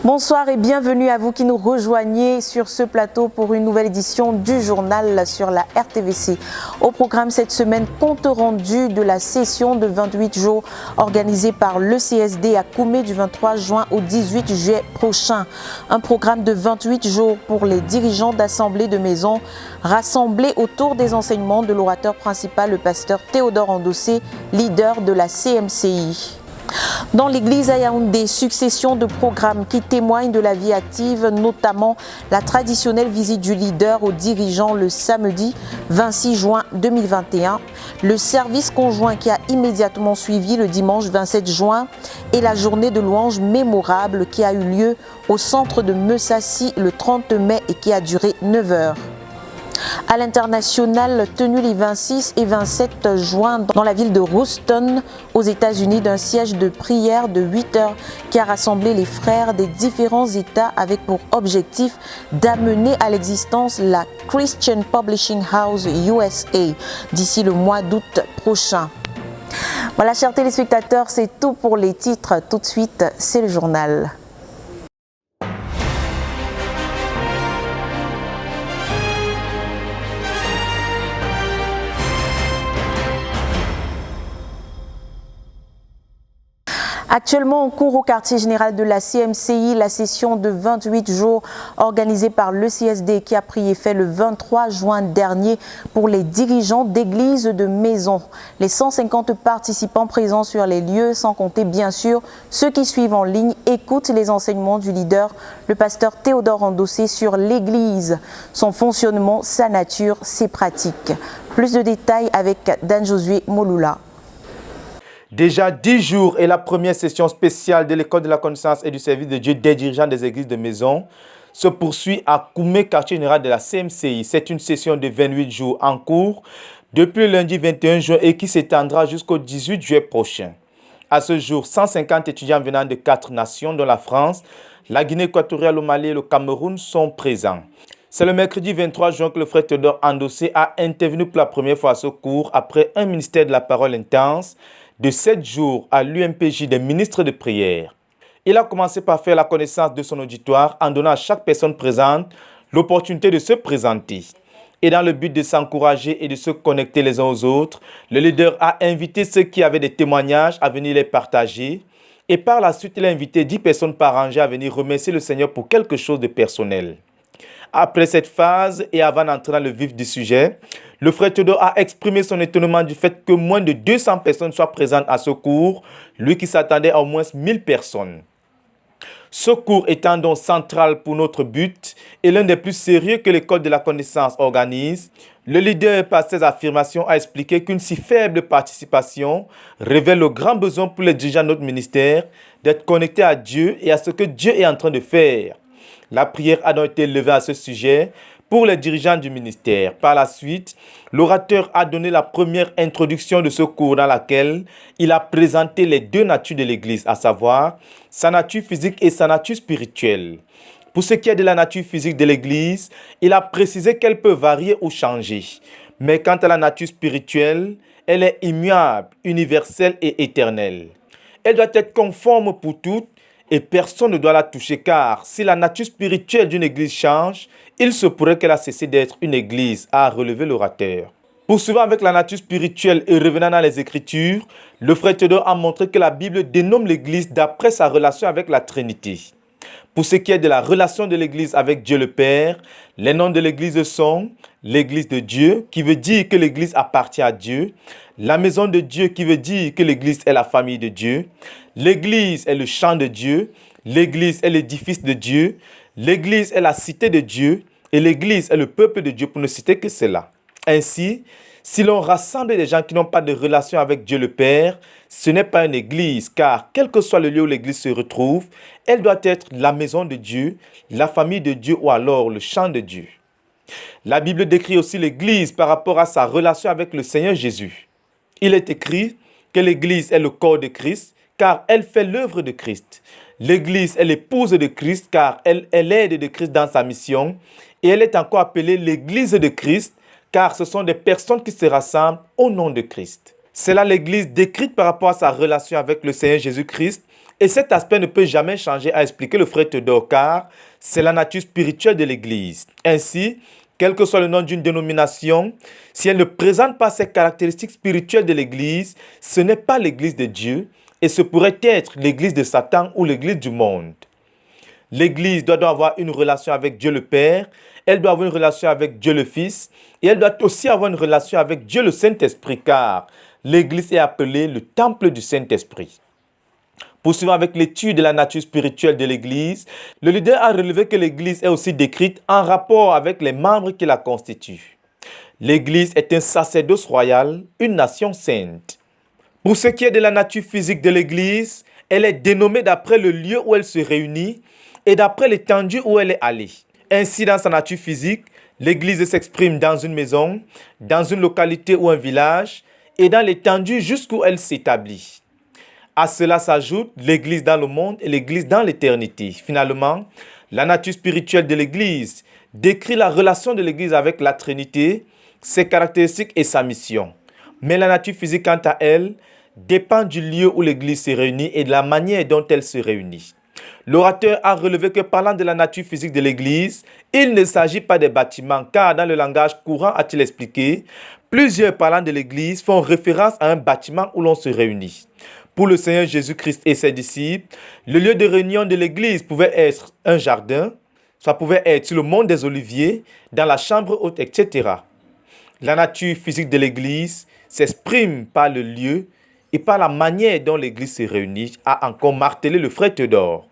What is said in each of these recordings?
Bonsoir et bienvenue à vous qui nous rejoignez sur ce plateau pour une nouvelle édition du journal sur la RTVC. Au programme cette semaine, compte rendu de la session de 28 jours organisée par le CSD à Koumé du 23 juin au 18 juillet prochain. Un programme de 28 jours pour les dirigeants d'assemblées de maisons rassemblés autour des enseignements de l'orateur principal, le pasteur Théodore Andossé, leader de la CMCI. Dans l'église à Yaoundé, succession de programmes qui témoignent de la vie active, notamment la traditionnelle visite du leader aux dirigeants le samedi 26 juin 2021, le service conjoint qui a immédiatement suivi le dimanche 27 juin et la journée de louange mémorable qui a eu lieu au centre de Messassi le 30 mai et qui a duré 9 heures. À l'international, tenu les 26 et 27 juin dans la ville de Houston, aux États-Unis, d'un siège de prière de 8 heures qui a rassemblé les frères des différents États avec pour objectif d'amener à l'existence la Christian Publishing House USA d'ici le mois d'août prochain. Voilà, chers téléspectateurs, c'est tout pour les titres. Tout de suite, c'est le journal. Actuellement en cours au quartier général de la CMCI, la session de 28 jours organisée par le CSD qui a pris effet le 23 juin dernier pour les dirigeants d'églises de maisons. Les 150 participants présents sur les lieux, sans compter bien sûr ceux qui suivent en ligne, écoutent les enseignements du leader, le pasteur Théodore Andossé, sur l'église, son fonctionnement, sa nature, ses pratiques. Plus de détails avec Dan Josué Moloula. Déjà 10 jours et la première session spéciale de l'école de la connaissance et du service de Dieu des dirigeants des églises de maison se poursuit à Koumé, quartier général de la CMCI. C'est une session de 28 jours en cours depuis le lundi 21 juin et qui s'étendra jusqu'au 18 juillet prochain. À ce jour, 150 étudiants venant de 4 nations, dont la France, la Guinée équatoriale, le Mali et le Cameroun, sont présents. C'est le mercredi 23 juin que le frère Théodore Andossé a intervenu pour la première fois à ce cours après un ministère de la parole intense de 7 jours à l'UMPJ des ministres de prière. Il a commencé par faire la connaissance de son auditoire en donnant à chaque personne présente l'opportunité de se présenter. Et dans le but de s'encourager et de se connecter les uns aux autres, le leader a invité ceux qui avaient des témoignages à venir les partager. Et par la suite, il a invité 10 personnes par rangée à venir remercier le Seigneur pour quelque chose de personnel. Après cette phase et avant d'entrer dans le vif du sujet, le frère Théodore a exprimé son étonnement du fait que moins de 200 personnes soient présentes à ce cours, lui qui s'attendait à au moins 1000 personnes. Ce cours étant donc central pour notre but et l'un des plus sérieux que l'école de la connaissance organise, le leader par ses affirmations a expliqué qu'une si faible participation révèle le grand besoin pour les dirigeants de notre ministère d'être connectés à Dieu et à ce que Dieu est en train de faire. La prière a donc été levée à ce sujet pour les dirigeants du ministère. Par la suite, l'orateur a donné la première introduction de ce cours dans laquelle il a présenté les deux natures de l'Église, à savoir sa nature physique et sa nature spirituelle. Pour ce qui est de la nature physique de l'Église, il a précisé qu'elle peut varier ou changer. Mais quant à la nature spirituelle, elle est immuable, universelle et éternelle. Elle doit être conforme pour toutes et personne ne doit la toucher car si la nature spirituelle d'une église change, il se pourrait qu'elle a cessé d'être une église, a relevé l'orateur. Poursuivant avec la nature spirituelle et revenant dans les Écritures, le frère Théodore a montré que la Bible dénomme l'église d'après sa relation avec la Trinité. Pour ce qui est de la relation de l'église avec Dieu le Père, les noms de l'église sont l'église de Dieu, qui veut dire que l'église appartient à Dieu, la maison de Dieu, qui veut dire que l'église est la famille de Dieu, l'église est le champ de Dieu, l'église est l'édifice de Dieu, l'église est la cité de Dieu et l'église est le peuple de Dieu, pour ne citer que cela. Ainsi, si l'on rassemble des gens qui n'ont pas de relation avec Dieu le Père, ce n'est pas une église, car quel que soit le lieu où l'église se retrouve, elle doit être la maison de Dieu, la famille de Dieu ou alors le champ de Dieu. La Bible décrit aussi l'église par rapport à sa relation avec le Seigneur Jésus. Il est écrit que l'église est le corps de Christ, car elle fait l'œuvre de Christ. L'église est l'épouse de Christ, car elle aide de Christ dans sa mission. Et elle est encore appelée l'église de Christ, car ce sont des personnes qui se rassemblent au nom de Christ. C'est là l'église décrite par rapport à sa relation avec le Seigneur Jésus-Christ Et cet aspect ne peut jamais changer, a expliqué le frère Théodore, car c'est la nature spirituelle de l'Église. Ainsi, quel que soit le nom d'une dénomination, si elle ne présente pas ces caractéristiques spirituelles de l'Église, ce n'est pas l'Église de Dieu, et ce pourrait être l'Église de Satan ou l'Église du monde. L'Église doit avoir une relation avec Dieu le Père, elle doit avoir une relation avec Dieu le Fils, et elle doit aussi avoir une relation avec Dieu le Saint-Esprit, car l'Église est appelée le temple du Saint-Esprit. Poursuivant avec l'étude de la nature spirituelle de l'Église, le leader a relevé que l'Église est aussi décrite en rapport avec les membres qui la constituent. L'Église est un sacerdoce royal, une nation sainte. Pour ce qui est de la nature physique de l'Église, elle est dénommée d'après le lieu où elle se réunit et d'après l'étendue où elle est allée. Ainsi, dans sa nature physique, l'Église s'exprime dans une maison, dans une localité ou un village, et dans l'étendue jusqu'où elle s'établit. À cela s'ajoute l'Église dans le monde et l'Église dans l'éternité. Finalement, la nature spirituelle de l'Église décrit la relation de l'Église avec la Trinité, ses caractéristiques et sa mission. Mais la nature physique, quant à elle, dépend du lieu où l'Église se réunit et de la manière dont elle se réunit. L'orateur a relevé que parlant de la nature physique de l'Église, il ne s'agit pas des bâtiments, car dans le langage courant, a-t-il expliqué, plusieurs parlant de l'Église font référence à un bâtiment où l'on se réunit. Pour le Seigneur Jésus-Christ et ses disciples, le lieu de réunion de l'Église pouvait être un jardin, ça pouvait être sur le mont des Oliviers, dans la chambre haute, etc. La nature physique de l'Église s'exprime par le lieu et par la manière dont l'Église se réunit, a encore martelé le frère Théodore.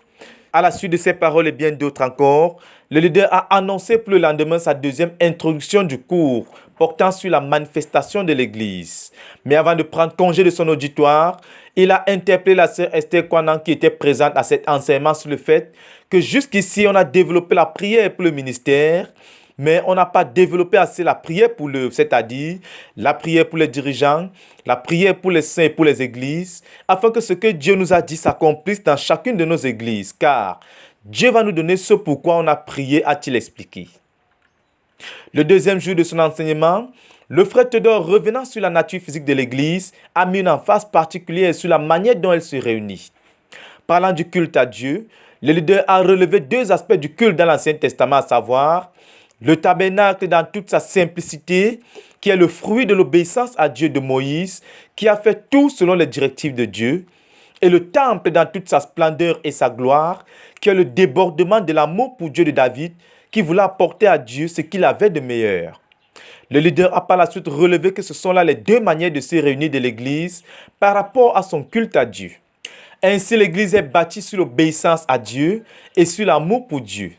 À la suite de ces paroles et bien d'autres encore, le leader a annoncé pour le lendemain sa deuxième introduction du cours portant sur la manifestation de l'Église. Mais avant de prendre congé de son auditoire, il a interpellé la sœur Esther Kwanan qui était présente à cet enseignement sur le fait que jusqu'ici on a développé la prière pour le ministère, mais on n'a pas développé assez la prière pour l'œuvre, c'est-à-dire la prière pour les dirigeants, la prière pour les saints et pour les églises, afin que ce que Dieu nous a dit s'accomplisse dans chacune de nos églises, car Dieu va nous donner ce pourquoi on a prié, a-t-il expliqué. Le deuxième jour de son enseignement, le frère Théodore, revenant sur la nature physique de l'Église, a mis une emphase particulière sur la manière dont elle se réunit. Parlant du culte à Dieu, le leader a relevé deux aspects du culte dans l'Ancien Testament, à savoir le tabernacle dans toute sa simplicité, qui est le fruit de l'obéissance à Dieu de Moïse, qui a fait tout selon les directives de Dieu, et le temple dans toute sa splendeur et sa gloire, qui est le débordement de l'amour pour Dieu de David, qui voulait apporter à Dieu ce qu'il avait de meilleur. Le leader a par la suite relevé que ce sont là les deux manières de se réunir de l'Église par rapport à son culte à Dieu. Ainsi, l'Église est bâtie sur l'obéissance à Dieu et sur l'amour pour Dieu.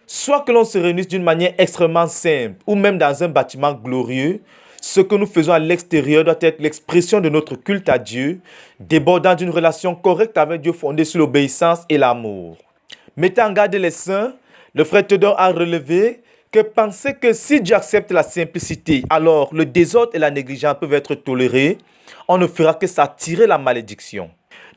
Soit que l'on se réunisse d'une manière extrêmement simple ou même dans un bâtiment glorieux, ce que nous faisons à l'extérieur doit être l'expression de notre culte à Dieu, débordant d'une relation correcte avec Dieu fondée sur l'obéissance et l'amour. Mettant en garde les saints, le frère Théodore a relevé que penser que si Dieu accepte la simplicité, alors le désordre et la négligence peuvent être tolérés, on ne fera que s'attirer la malédiction.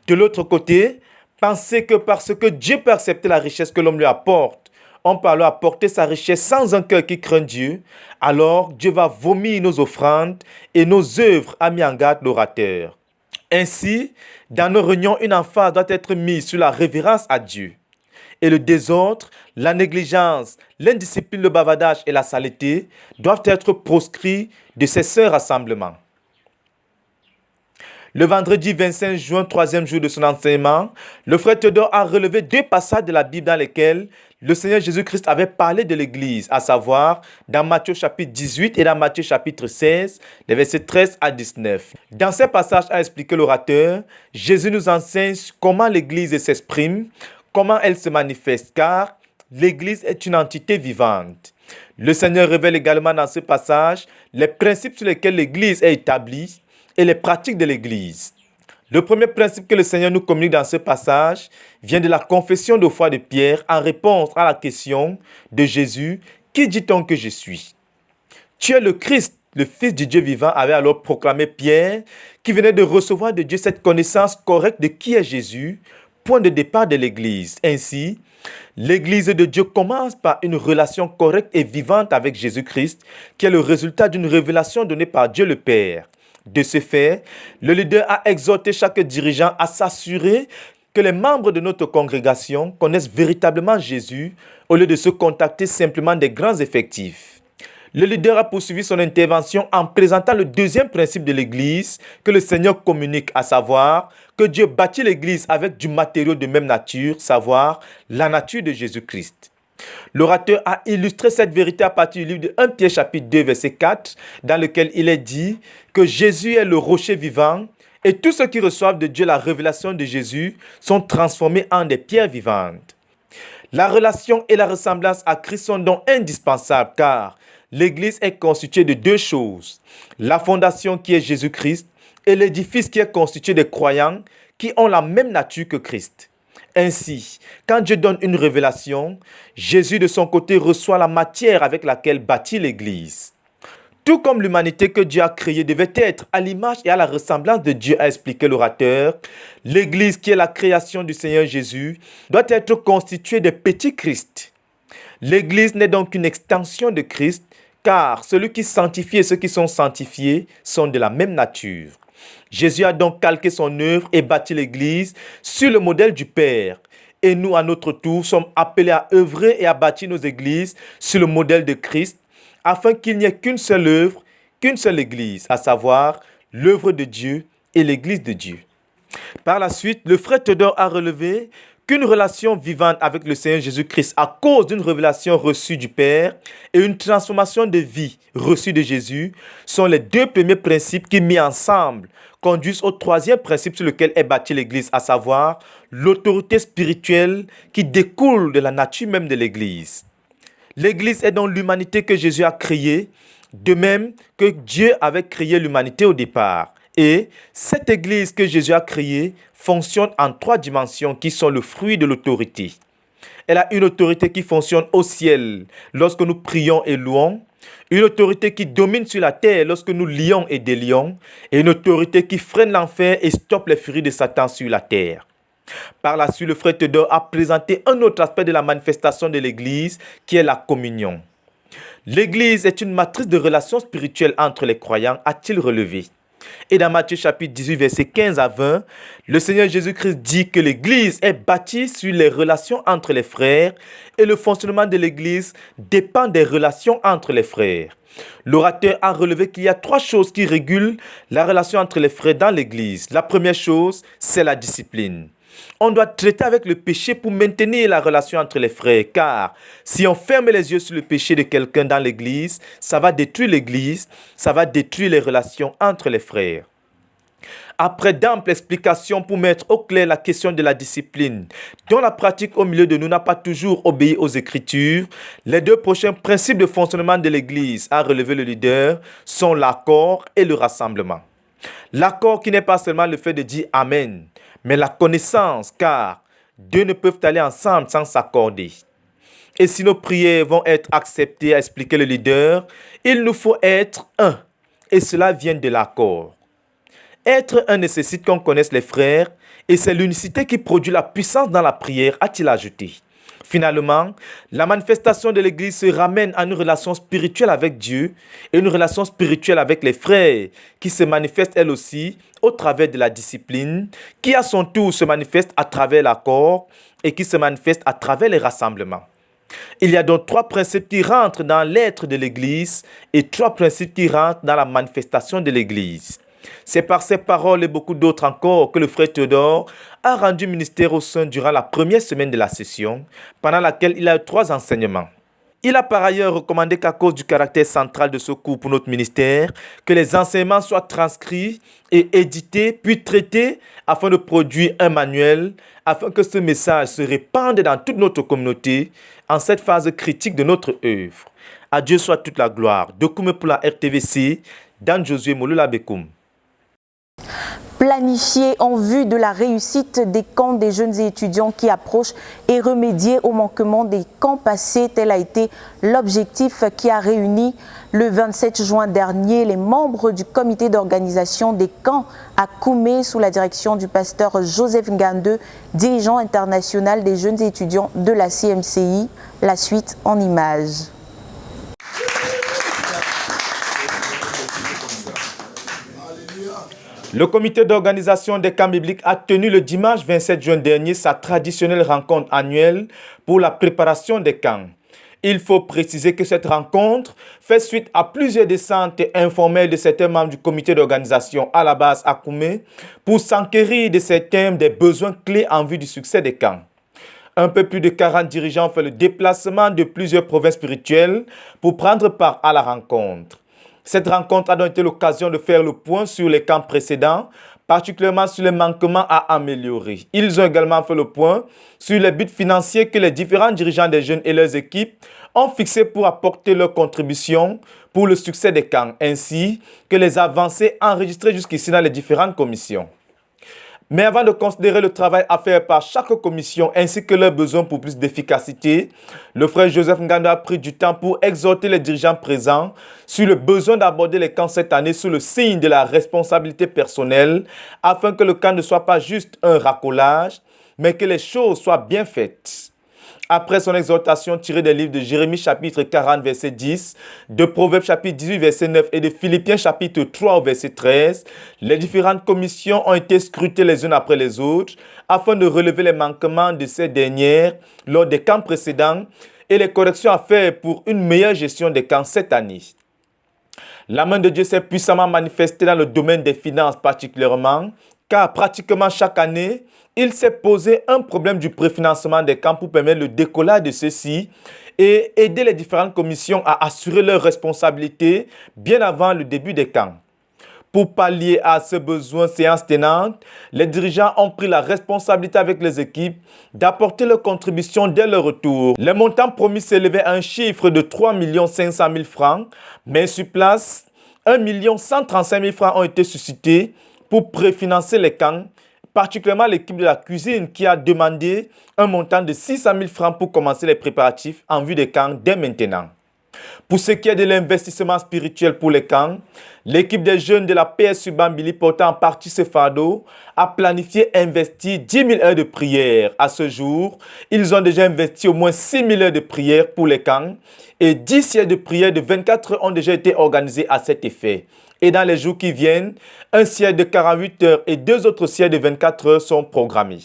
De l'autre côté, penser que parce que Dieu peut accepter la richesse que l'homme lui apporte, on peut alors apporter sa richesse sans un cœur qui craint Dieu, alors Dieu va vomir nos offrandes et nos œuvres, a mis en garde l'orateur. Ainsi, dans nos réunions, une emphase doit être mise sur la révérence à Dieu. Et le désordre, la négligence, l'indiscipline, le bavardage et la saleté doivent être proscrits de ces saints rassemblements. Le vendredi 25 juin, troisième jour de son enseignement, le frère Théodore a relevé deux passages de la Bible dans lesquels le Seigneur Jésus-Christ avait parlé de l'Église, à savoir dans Matthieu chapitre 18 et dans Matthieu chapitre 16, les versets 13 à 19. Dans ces passages, a expliqué l'orateur, Jésus nous enseigne comment l'Église s'exprime, comment elle se manifeste, car l'Église est une entité vivante. Le Seigneur révèle également dans ce passage les principes sur lesquels l'Église est établie et les pratiques de l'Église. Le premier principe que le Seigneur nous communique dans ce passage vient de la confession de foi de Pierre en réponse à la question de Jésus, « Qui dit-on que je suis ?» Tu es le Christ, le Fils du Dieu vivant, avait alors proclamé Pierre, qui venait de recevoir de Dieu cette connaissance correcte de qui est Jésus, point de départ de l'Église. Ainsi, l'Église de Dieu commence par une relation correcte et vivante avec Jésus-Christ, qui est le résultat d'une révélation donnée par Dieu le Père. De ce fait, le leader a exhorté chaque dirigeant à s'assurer que les membres de notre congrégation connaissent véritablement Jésus au lieu de se contacter simplement des grands effectifs. Le leader a poursuivi son intervention en présentant le deuxième principe de l'Église que le Seigneur communique, à savoir que Dieu bâtit l'Église avec du matériau de même nature, savoir la nature de Jésus-Christ. L'orateur a illustré cette vérité à partir du livre de 1 Pierre chapitre 2 verset 4 dans lequel il est dit que Jésus est le rocher vivant et tous ceux qui reçoivent de Dieu la révélation de Jésus sont transformés en des pierres vivantes. La relation et la ressemblance à Christ sont donc indispensables car l'Église est constituée de deux choses, la fondation qui est Jésus-Christ et l'édifice qui est constitué des croyants qui ont la même nature que Christ. Ainsi, quand Dieu donne une révélation, Jésus de son côté reçoit la matière avec laquelle bâtit l'Église. Tout comme l'humanité que Dieu a créée devait être à l'image et à la ressemblance de Dieu, a expliqué l'orateur, l'Église qui est la création du Seigneur Jésus doit être constituée de petits Christ. L'Église n'est donc qu'une extension de Christ, car celui qui sanctifie et ceux qui sont sanctifiés sont de la même nature. Jésus a donc calqué son œuvre et bâti l'Église sur le modèle du Père. Et nous, à notre tour, sommes appelés à œuvrer et à bâtir nos églises sur le modèle de Christ, afin qu'il n'y ait qu'une seule œuvre, qu'une seule Église, à savoir l'œuvre de Dieu et l'Église de Dieu. Par la suite, le frère Théodore a relevé qu'une relation vivante avec le Seigneur Jésus-Christ à cause d'une révélation reçue du Père et une transformation de vie reçue de Jésus sont les deux premiers principes qui, mis ensemble, conduisent au troisième principe sur lequel est bâtie l'Église, à savoir l'autorité spirituelle qui découle de la nature même de l'Église. L'Église est donc l'humanité que Jésus a créée, de même que Dieu avait créé l'humanité au départ. Et cette Église que Jésus a créée fonctionne en trois dimensions qui sont le fruit de l'autorité. Elle a une autorité qui fonctionne au ciel lorsque nous prions et louons, une autorité qui domine sur la terre lorsque nous lions et délions, et une autorité qui freine l'enfer et stoppe les furies de Satan sur la terre. Par la suite, le frère Théodore a présenté un autre aspect de la manifestation de l'Église qui est la communion. L'Église est une matrice de relations spirituelles entre les croyants, a-t-il relevé. Et dans Matthieu chapitre 18, versets 15 à 20, le Seigneur Jésus-Christ dit que l'Église est bâtie sur les relations entre les frères et le fonctionnement de l'Église dépend des relations entre les frères. L'orateur a relevé qu'il y a trois choses qui régulent la relation entre les frères dans l'Église. La première chose, c'est la discipline. On doit traiter avec le péché pour maintenir la relation entre les frères, car si on ferme les yeux sur le péché de quelqu'un dans l'Église, ça va détruire l'Église, ça va détruire les relations entre les frères. Après d'amples explications pour mettre au clair la question de la discipline, dont la pratique au milieu de nous n'a pas toujours obéi aux Écritures, les deux prochains principes de fonctionnement de l'Église, a relevé le leader, sont l'accord et le rassemblement. L'accord qui n'est pas seulement le fait de dire Amen, mais la connaissance, car deux ne peuvent aller ensemble sans s'accorder. Et si nos prières vont être acceptées, a expliqué le leader, il nous faut être un, et cela vient de l'accord. Être un nécessite qu'on connaisse les frères, et c'est l'unicité qui produit la puissance dans la prière, a-t-il ajouté. Finalement, la manifestation de l'Église se ramène à une relation spirituelle avec Dieu et une relation spirituelle avec les frères qui se manifeste elle aussi au travers de la discipline, qui à son tour se manifeste à travers l'accord et qui se manifeste à travers les rassemblements. Il y a donc trois principes qui rentrent dans l'être de l'Église et trois principes qui rentrent dans la manifestation de l'Église. C'est par ces paroles et beaucoup d'autres encore que le frère Théodore a rendu ministère au sein durant la première semaine de la session, pendant laquelle il a eu 3 enseignements. Il a par ailleurs recommandé qu'à cause du caractère central de ce cours pour notre ministère, que les enseignements soient transcrits et édités, puis traités afin de produire un manuel, afin que ce message se répande dans toute notre communauté en cette phase critique de notre œuvre. À Dieu soit toute la gloire. Dokume pour la RTVC, Dan Josué Molola Bekoum. Planifier en vue de la réussite des camps des jeunes et étudiants qui approchent et remédier au manquement des camps passés, tel a été l'objectif qui a réuni le 27 juin dernier les membres du comité d'organisation des camps à Koumé sous la direction du pasteur Joseph Ngande, dirigeant international des jeunes et étudiants de la CMCI. La suite en images. Le comité d'organisation des camps bibliques a tenu le dimanche 27 juin dernier sa traditionnelle rencontre annuelle pour la préparation des camps. Il faut préciser que cette rencontre fait suite à plusieurs descentes informelles de certains membres du comité d'organisation à la base à Koumé pour s'enquérir de certains des besoins clés en vue du succès des camps. Un peu plus de 40 dirigeants ont fait le déplacement de plusieurs provinces spirituelles pour prendre part à la rencontre. Cette rencontre a donc été l'occasion de faire le point sur les camps précédents, particulièrement sur les manquements à améliorer. Ils ont également fait le point sur les buts financiers que les différents dirigeants des jeunes et leurs équipes ont fixés pour apporter leur contribution pour le succès des camps, ainsi que les avancées enregistrées jusqu'ici dans les différentes commissions. Mais avant de considérer le travail à faire par chaque commission ainsi que leurs besoins pour plus d'efficacité, le frère Joseph Ngando a pris du temps pour exhorter les dirigeants présents sur le besoin d'aborder les camps cette année sous le signe de la responsabilité personnelle afin que le camp ne soit pas juste un racolage, mais que les choses soient bien faites. Après son exhortation tirée des livres de Jérémie chapitre 40 verset 10, de Proverbes chapitre 18 verset 9 et de Philippiens chapitre 3 verset 13, les différentes commissions ont été scrutées les unes après les autres afin de relever les manquements de ces dernières lors des camps précédents et les corrections à faire pour une meilleure gestion des camps cette année. La main de Dieu s'est puissamment manifestée dans le domaine des finances particulièrement, car pratiquement chaque année, il s'est posé un problème du préfinancement des camps pour permettre le décollage de ceux-ci et aider les différentes commissions à assurer leurs responsabilités bien avant le début des camps. Pour pallier à ce besoin séance tenante, les dirigeants ont pris la responsabilité avec les équipes d'apporter leur contribution dès leur retour. Les montants promis s'élevaient à un chiffre de 3 500 000 francs, mais sur place, 1 135 000 francs ont été suscités pour préfinancer les camps, particulièrement l'équipe de la cuisine qui a demandé un montant de 600 000 francs pour commencer les préparatifs en vue des camps dès maintenant. Pour ce qui est de l'investissement spirituel pour les camps, l'équipe des jeunes de la PSU Bambili portant en partie ce fardeau a planifié investir 10 000 heures de prière. À ce jour, ils ont déjà investi au moins 6 000 heures de prière pour les camps et 10 sièges de prière de 24 heures ont déjà été organisés à cet effet. Et dans les jours qui viennent, un siège de 48 heures et 2 autres sièges de 24 heures sont programmés.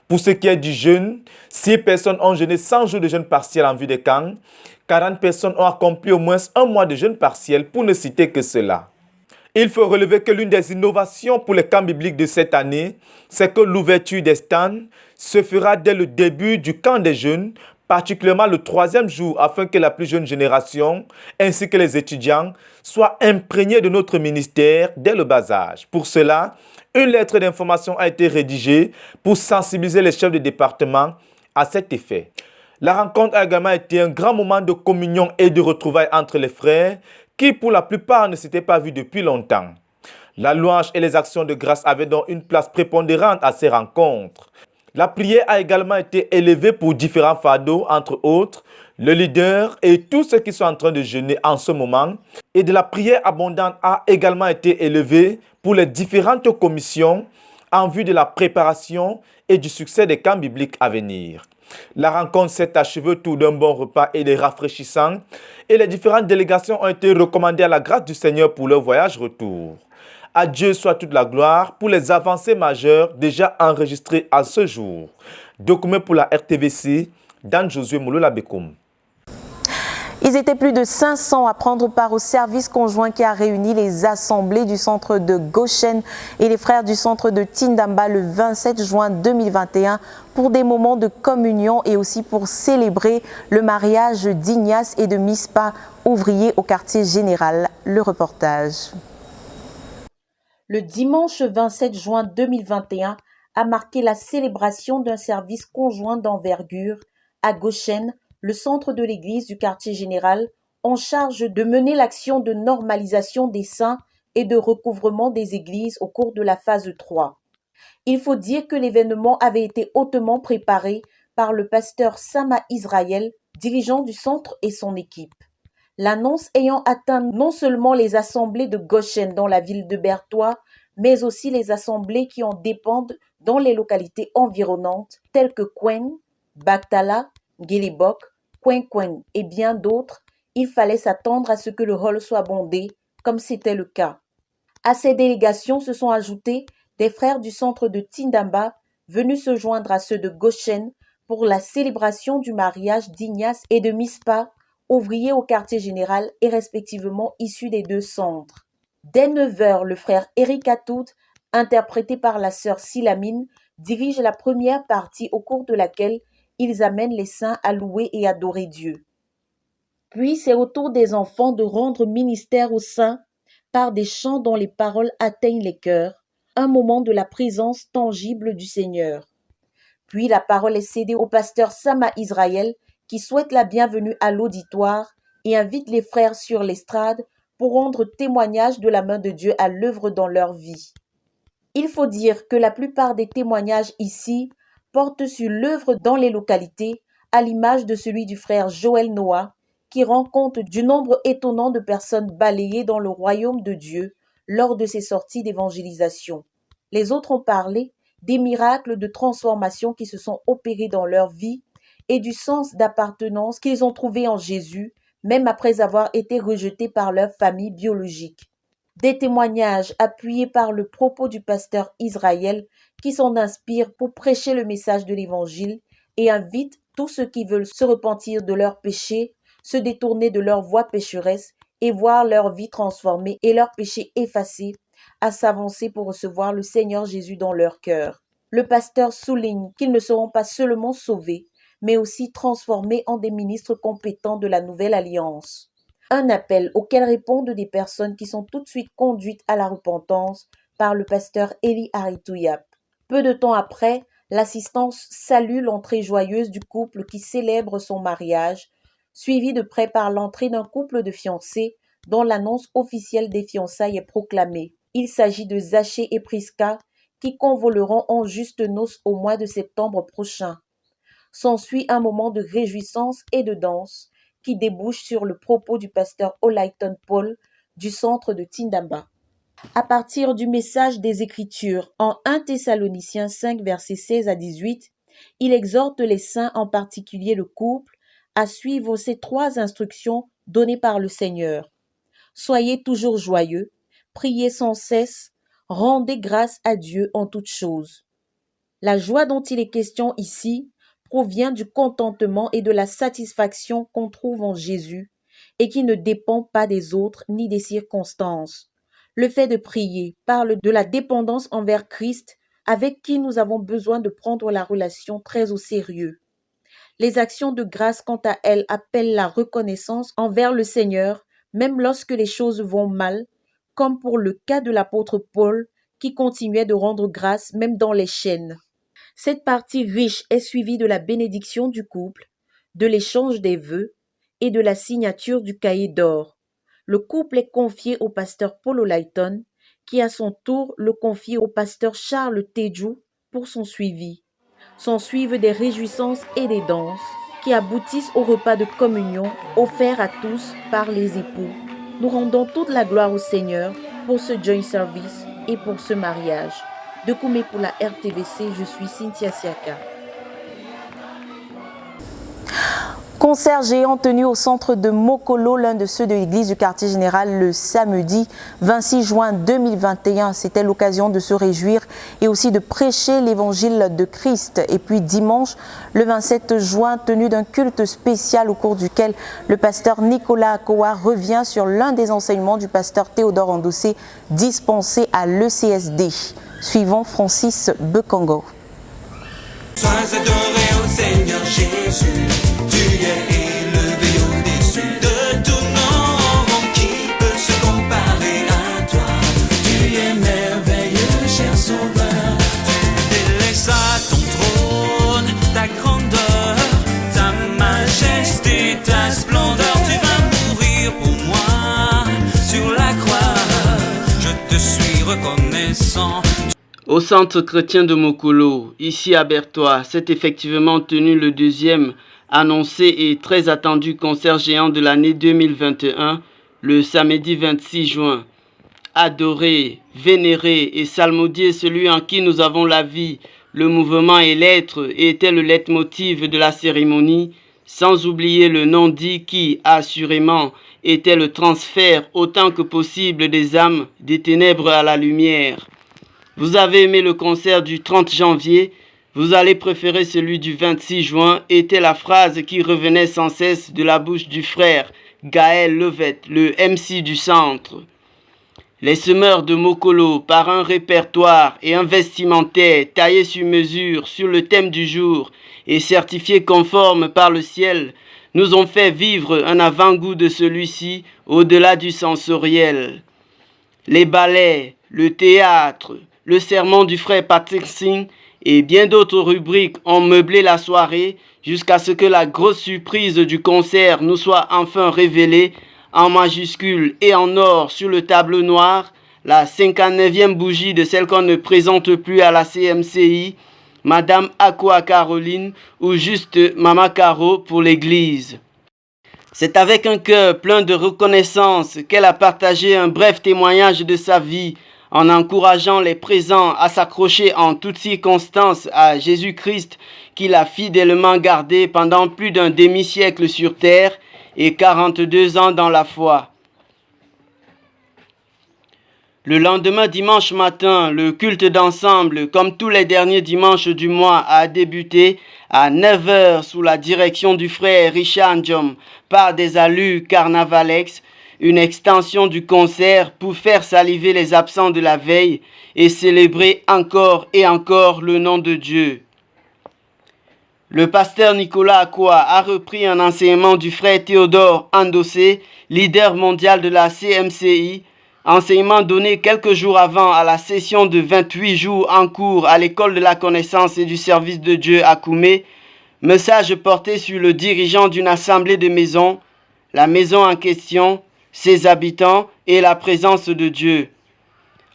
Pour ce qui est du jeûne, 6 personnes ont jeûné 100 jours de jeûne partiel en vue des camps. 40 personnes ont accompli au moins un mois de jeûne partiel, pour ne citer que cela. Il faut relever que l'une des innovations pour les camps bibliques de cette année, c'est que l'ouverture des stands se fera dès le début du camp des jeunes, particulièrement le 3e jour, afin que la plus jeune génération, ainsi que les étudiants, soient imprégnés de notre ministère dès le bas âge. Pour cela, une lettre d'information a été rédigée pour sensibiliser les chefs de département à cet effet. La rencontre a également été un grand moment de communion et de retrouvailles entre les frères qui, pour la plupart, ne s'étaient pas vus depuis longtemps. La louange et les actions de grâce avaient donc une place prépondérante à ces rencontres. La prière a également été élevée pour différents fardeaux, entre autres, le leader et tous ceux qui sont en train de jeûner en ce moment. Et de la prière abondante a également été élevée pour les différentes commissions en vue de la préparation et du succès des camps bibliques à venir. La rencontre s'est achevée autour d'un bon repas et des rafraîchissants et les différentes délégations ont été recommandées à la grâce du Seigneur pour leur voyage retour. À Dieu soit toute la gloire pour les avancées majeures déjà enregistrées à ce jour. Document pour la RTVC, Dan Josué Mouloula Bekoum. Ils étaient plus de 500 à prendre part au service conjoint qui a réuni les assemblées du centre de Goshen et les frères du centre de Tindamba le 27 juin 2021 pour des moments de communion et aussi pour célébrer le mariage d'Ignace et de Mispa, ouvriers au quartier général. Le reportage. Le dimanche 27 juin 2021 a marqué la célébration d'un service conjoint d'envergure à Goshen, le centre de l'église du quartier général, en charge de mener l'action de normalisation des saints et de recouvrement des églises au cours de la phase 3. Il faut dire que l'événement avait été hautement préparé par le pasteur Sama Israël, dirigeant du centre et son équipe. L'annonce ayant atteint non seulement les assemblées de Goshen dans la ville de Bertois, mais aussi les assemblées qui en dépendent dans les localités environnantes telles que Kwen, Baktala, Guélibok, Kwen et bien d'autres, il fallait s'attendre à ce que le hall soit bondé, comme c'était le cas. À ces délégations se sont ajoutés des frères du centre de Tindamba venus se joindre à ceux de Goshen pour la célébration du mariage d'Ignace et de Mispa, ouvriers au quartier général et respectivement issus des deux centres. Dès 9 heures, le frère Eric Atoud, interprété par la sœur Silamine, dirige la première partie au cours de laquelle ils amènent les saints à louer et adorer Dieu. Puis c'est au tour des enfants de rendre ministère aux saints par des chants dont les paroles atteignent les cœurs, un moment de la présence tangible du Seigneur. Puis la parole est cédée au pasteur Sama Israël qui souhaite la bienvenue à l'auditoire et invite les frères sur l'estrade pour rendre témoignage de la main de Dieu à l'œuvre dans leur vie. Il faut dire que la plupart des témoignages ici portent sur l'œuvre dans les localités, à l'image de celui du frère Joël Noah, qui rend compte du nombre étonnant de personnes balayées dans le royaume de Dieu lors de ses sorties d'évangélisation. Les autres ont parlé des miracles de transformation qui se sont opérés dans leur vie et du sens d'appartenance qu'ils ont trouvé en Jésus, même après avoir été rejetés par leur famille biologique. Des témoignages appuyés par le propos du pasteur Israël qui s'en inspire pour prêcher le message de l'Évangile et invite tous ceux qui veulent se repentir de leurs péchés, se détourner de leur voie pécheresse et voir leur vie transformée et leurs péchés effacés à s'avancer pour recevoir le Seigneur Jésus dans leur cœur. Le pasteur souligne qu'ils ne seront pas seulement sauvés, mais aussi transformés en des ministres compétents de la nouvelle alliance. Un appel auquel répondent des personnes qui sont tout de suite conduites à la repentance par le pasteur Eli Aritouyap. Peu de temps après, l'assistance salue l'entrée joyeuse du couple qui célèbre son mariage, suivi de près par l'entrée d'un couple de fiancés dont l'annonce officielle des fiançailles est proclamée. Il s'agit de Zaché et Priska qui convoleront en juste noces au mois de septembre prochain. S'ensuit un moment de réjouissance et de danse qui débouche sur le propos du pasteur Olayton Paul du centre de Tindamba. À partir du message des Écritures en 1 Thessaloniciens 5 versets 16 à 18, il exhorte les saints, en particulier le couple, à suivre ces 3 instructions données par le Seigneur. Soyez toujours joyeux, priez sans cesse, rendez grâce à Dieu en toutes choses. La joie dont il est question ici provient du contentement et de la satisfaction qu'on trouve en Jésus et qui ne dépend pas des autres ni des circonstances. Le fait de prier parle de la dépendance envers Christ avec qui nous avons besoin de prendre la relation très au sérieux. Les actions de grâce, quant à elles, appellent la reconnaissance envers le Seigneur, même lorsque les choses vont mal, comme pour le cas de l'apôtre Paul, qui continuait de rendre grâce même dans les chaînes. Cette partie riche est suivie de la bénédiction du couple, de l'échange des vœux et de la signature du cahier d'or. Le couple est confié au pasteur Paul Olayton, qui à son tour le confie au pasteur Charles Tedjou pour son suivi. S'en suivent des réjouissances et des danses qui aboutissent au repas de communion offert à tous par les époux. Nous rendons toute la gloire au Seigneur pour ce joint service et pour ce mariage. De Koumé pour la RTVC, je suis Cynthia Siaka. Concert géant tenu au centre de Mokolo, l'un de ceux de l'église du quartier général, le samedi 26 juin 2021. C'était l'occasion de se réjouir et aussi de prêcher l'évangile de Christ. Et puis dimanche, le 27 juin, tenu d'un culte spécial au cours duquel le pasteur Nicolas Akowa revient sur l'un des enseignements du pasteur Théodore Andossé dispensé à l'ECSD. Suivant Francis Bekongo. Sois adoré au Seigneur Jésus, tu es élevé au-dessus de tout nom, qui peut se comparer à toi? Tu es merveilleux, cher Sauveur. Tu délaisses à ton trône ta grandeur, ta majesté, ta splendeur. Tu vas mourir pour moi sur la croix, je te suis reconnaissant. Au centre chrétien de Mokolo, ici à Bertois, s'est effectivement tenu le deuxième annoncé et très attendu concert géant de l'année 2021, le samedi 26 juin. Adorer, vénérer et psalmodier celui en qui nous avons la vie, le mouvement et l'être était le leitmotiv de la cérémonie. sans oublier le non-dit qui, assurément, était le transfert autant que possible des âmes des ténèbres à la lumière. Vous avez aimé le concert du 30 janvier, vous allez préférer celui du 26 juin, était la phrase qui revenait sans cesse de la bouche du frère Gaël Levette, le MC du centre. Les semeurs de Mokolo, par un répertoire et un vestimentaire taillés sur mesure sur le thème du jour et certifiés conformes par le ciel, nous ont fait vivre un avant-goût de celui-ci au-delà du sensoriel. Les ballets, le théâtre, le sermon du frère Patrick Singh et bien d'autres rubriques ont meublé la soirée jusqu'à ce que la grosse surprise du concert nous soit enfin révélée en majuscule et en or sur le tableau noir, la 59e bougie de celle qu'on ne présente plus à la CMCI, Madame Aqua Caroline ou juste Mama Caro pour l'église. C'est avec un cœur plein de reconnaissance qu'elle a partagé un bref témoignage de sa vie en encourageant les présents à s'accrocher en toutes circonstances à Jésus-Christ qu'il a fidèlement gardé pendant plus d'un demi-siècle sur terre et 42 ans dans la foi. Le lendemain dimanche matin, le culte d'ensemble, comme tous les derniers dimanches du mois, a débuté à 9h sous la direction du frère Richard Njom par des allures carnavalex, une extension du concert pour faire saliver les absents de la veille et célébrer encore et encore le nom de Dieu. Le pasteur Nicolas Akwa a repris un enseignement du frère Théodore Andossé, leader mondial de la CMCI, enseignement donné quelques jours avant à la session de 28 jours en cours à l'école de la connaissance et du service de Dieu à Koumé, message porté sur le dirigeant d'une assemblée de maisons, la maison en question, ses habitants et la présence de Dieu.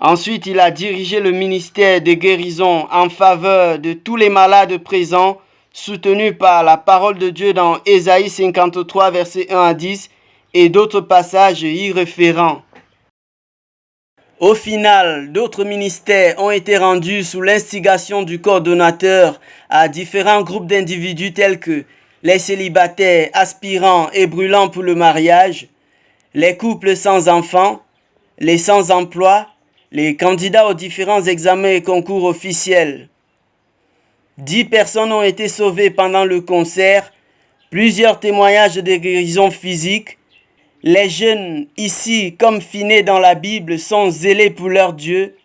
Ensuite, il a dirigé le ministère des guérisons en faveur de tous les malades présents, soutenu par la parole de Dieu dans Ésaïe 53, versets 1 à 10 et d'autres passages y référents. Au final, d'autres ministères ont été rendus sous l'instigation du coordonnateur à différents groupes d'individus tels que les célibataires aspirants et brûlants pour le mariage, les couples sans enfants, les sans-emploi, les candidats aux différents examens et concours officiels. 10 personnes ont été sauvées pendant le concert, plusieurs témoignages de guérison physique. Les jeunes, ici comme finés dans la Bible, sont zélés pour leur Dieu.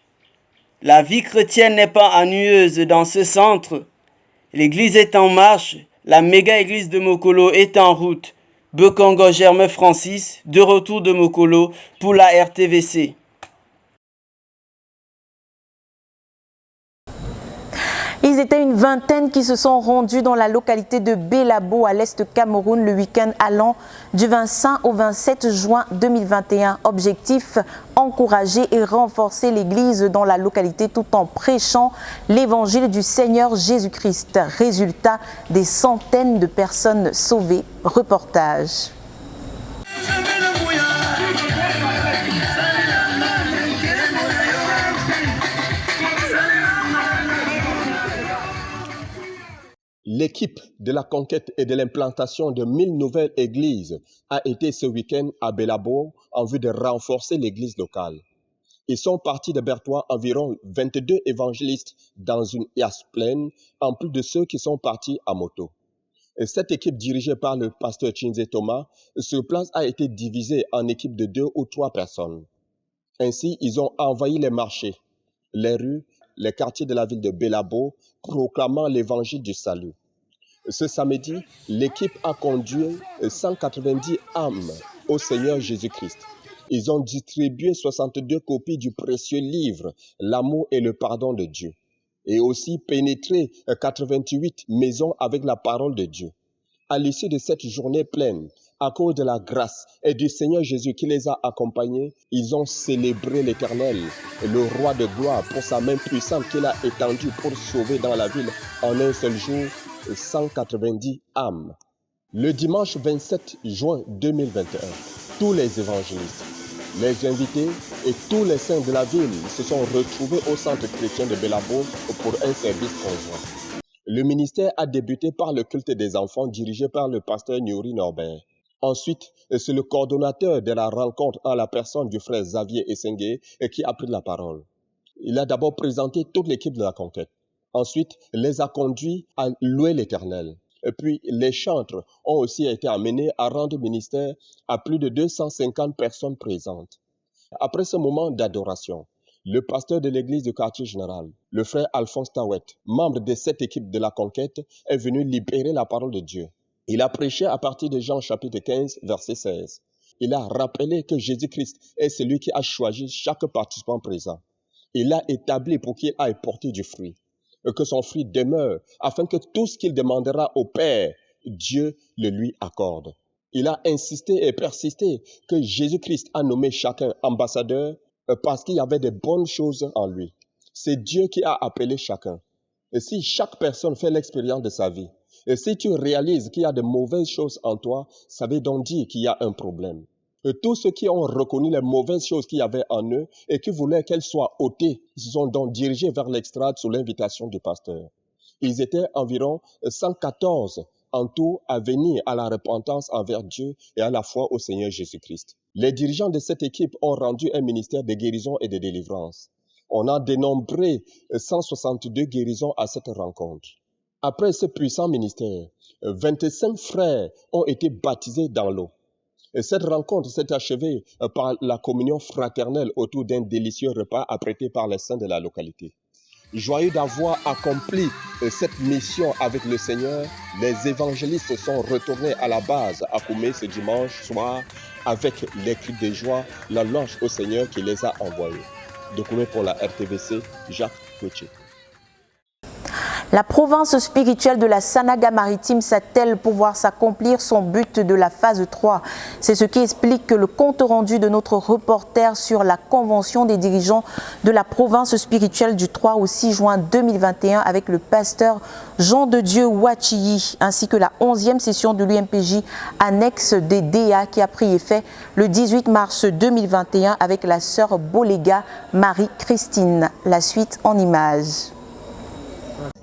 La vie chrétienne n'est pas ennuyeuse dans ce centre. L'église est en marche, la méga-église de Mokolo est en route. Bekongo Germain Francis, de retour de Mokolo pour la RTVC. Ils étaient une vingtaine qui se sont rendus dans la localité de Belabo à l'est Cameroun le week-end allant du 25 au 27 juin 2021. Objectif, encourager et renforcer l'église dans la localité tout en prêchant l'évangile du Seigneur Jésus-Christ. Résultat, des centaines de personnes sauvées. Reportage. L'équipe de la conquête et de l'implantation de 1000 nouvelles églises a été ce week-end à Belabo en vue de renforcer l'église locale. Ils sont partis de Bertois environ 22 évangélistes dans une IAS pleine, en plus de ceux qui sont partis à moto. Et cette équipe dirigée par le pasteur Chinze Thomas, sur place a été divisée en équipes de 2 ou 3 personnes. Ainsi, ils ont envahi les marchés, les rues, les quartiers de la ville de Belabo, proclamant l'évangile du salut. Ce samedi, l'équipe a conduit 190 âmes au Seigneur Jésus-Christ. Ils ont distribué 62 copies du précieux livre « L'amour et le pardon de Dieu » et aussi pénétré 88 maisons avec la parole de Dieu. À l'issue de cette journée pleine, à cause de la grâce et du Seigneur Jésus qui les a accompagnés, ils ont célébré l'Éternel, le roi de gloire, pour sa main puissante qu'il a étendue pour sauver dans la ville en un seul jour 190 âmes. Le dimanche 27 juin 2021, tous les évangélistes, les invités et tous les saints de la ville se sont retrouvés au centre chrétien de Belabo pour un service conjoint. Le ministère a débuté par le culte des enfants dirigé par le pasteur Nyuri Norbert. Ensuite, c'est le coordonnateur de la rencontre en la personne du frère Xavier Essengue qui a pris la parole. Il a d'abord présenté toute l'équipe de la conquête. Ensuite, les a conduits à louer l'Éternel. Et puis, les chantres ont aussi été amenés à rendre ministère à plus de 250 personnes présentes. Après ce moment d'adoration, le pasteur de l'église du quartier général, le frère Alphonse Tawet, membre de cette équipe de la conquête, est venu libérer la parole de Dieu. Il a prêché à partir de Jean chapitre 15, verset 16. Il a rappelé que Jésus-Christ est celui qui a choisi chaque participant présent. Il a établi pour qu'il aille porter du fruit, et que son fruit demeure, afin que tout ce qu'il demandera au Père, Dieu le lui accorde. Il a insisté et persisté que Jésus-Christ a nommé chacun ambassadeur parce qu'il y avait de bonnes choses en lui. C'est Dieu qui a appelé chacun. Et si chaque personne fait l'expérience de sa vie, et si tu réalises qu'il y a de mauvaises choses en toi, ça veut donc dire qu'il y a un problème. Et tous ceux qui ont reconnu les mauvaises choses qu'il y avait en eux et qui voulaient qu'elles soient ôtées, ils se sont donc dirigés vers l'extrade sous l'invitation du pasteur. Ils étaient environ 114 en tout à venir à la repentance envers Dieu et à la foi au Seigneur Jésus-Christ. Les dirigeants de cette équipe ont rendu un ministère de guérison et de délivrance. On a dénombré 162 guérisons à cette rencontre. Après ce puissant ministère, 25 frères ont été baptisés dans l'eau. Et cette rencontre s'est achevée par la communion fraternelle autour d'un délicieux repas apprêté par les saints de la localité. Joyeux d'avoir accompli cette mission avec le Seigneur, les évangélistes sont retournés à la base à Koumé ce dimanche soir avec les cris de joie, la louange au Seigneur qui les a envoyés. De Koumé pour la RTVC, Jacques Gauthier. La province spirituelle de la Sanaga-Maritime s'attelle pour voir s'accomplir son but de la phase 3. C'est ce qui explique que le compte rendu de notre reporter sur la convention des dirigeants de la province spirituelle du 3 au 6 juin 2021 avec le pasteur Jean de Dieu Ouachii, ainsi que la 11e session de l'UMPJ annexe des DA qui a pris effet le 18 mars 2021 avec la sœur Bolega Marie-Christine. La suite en images.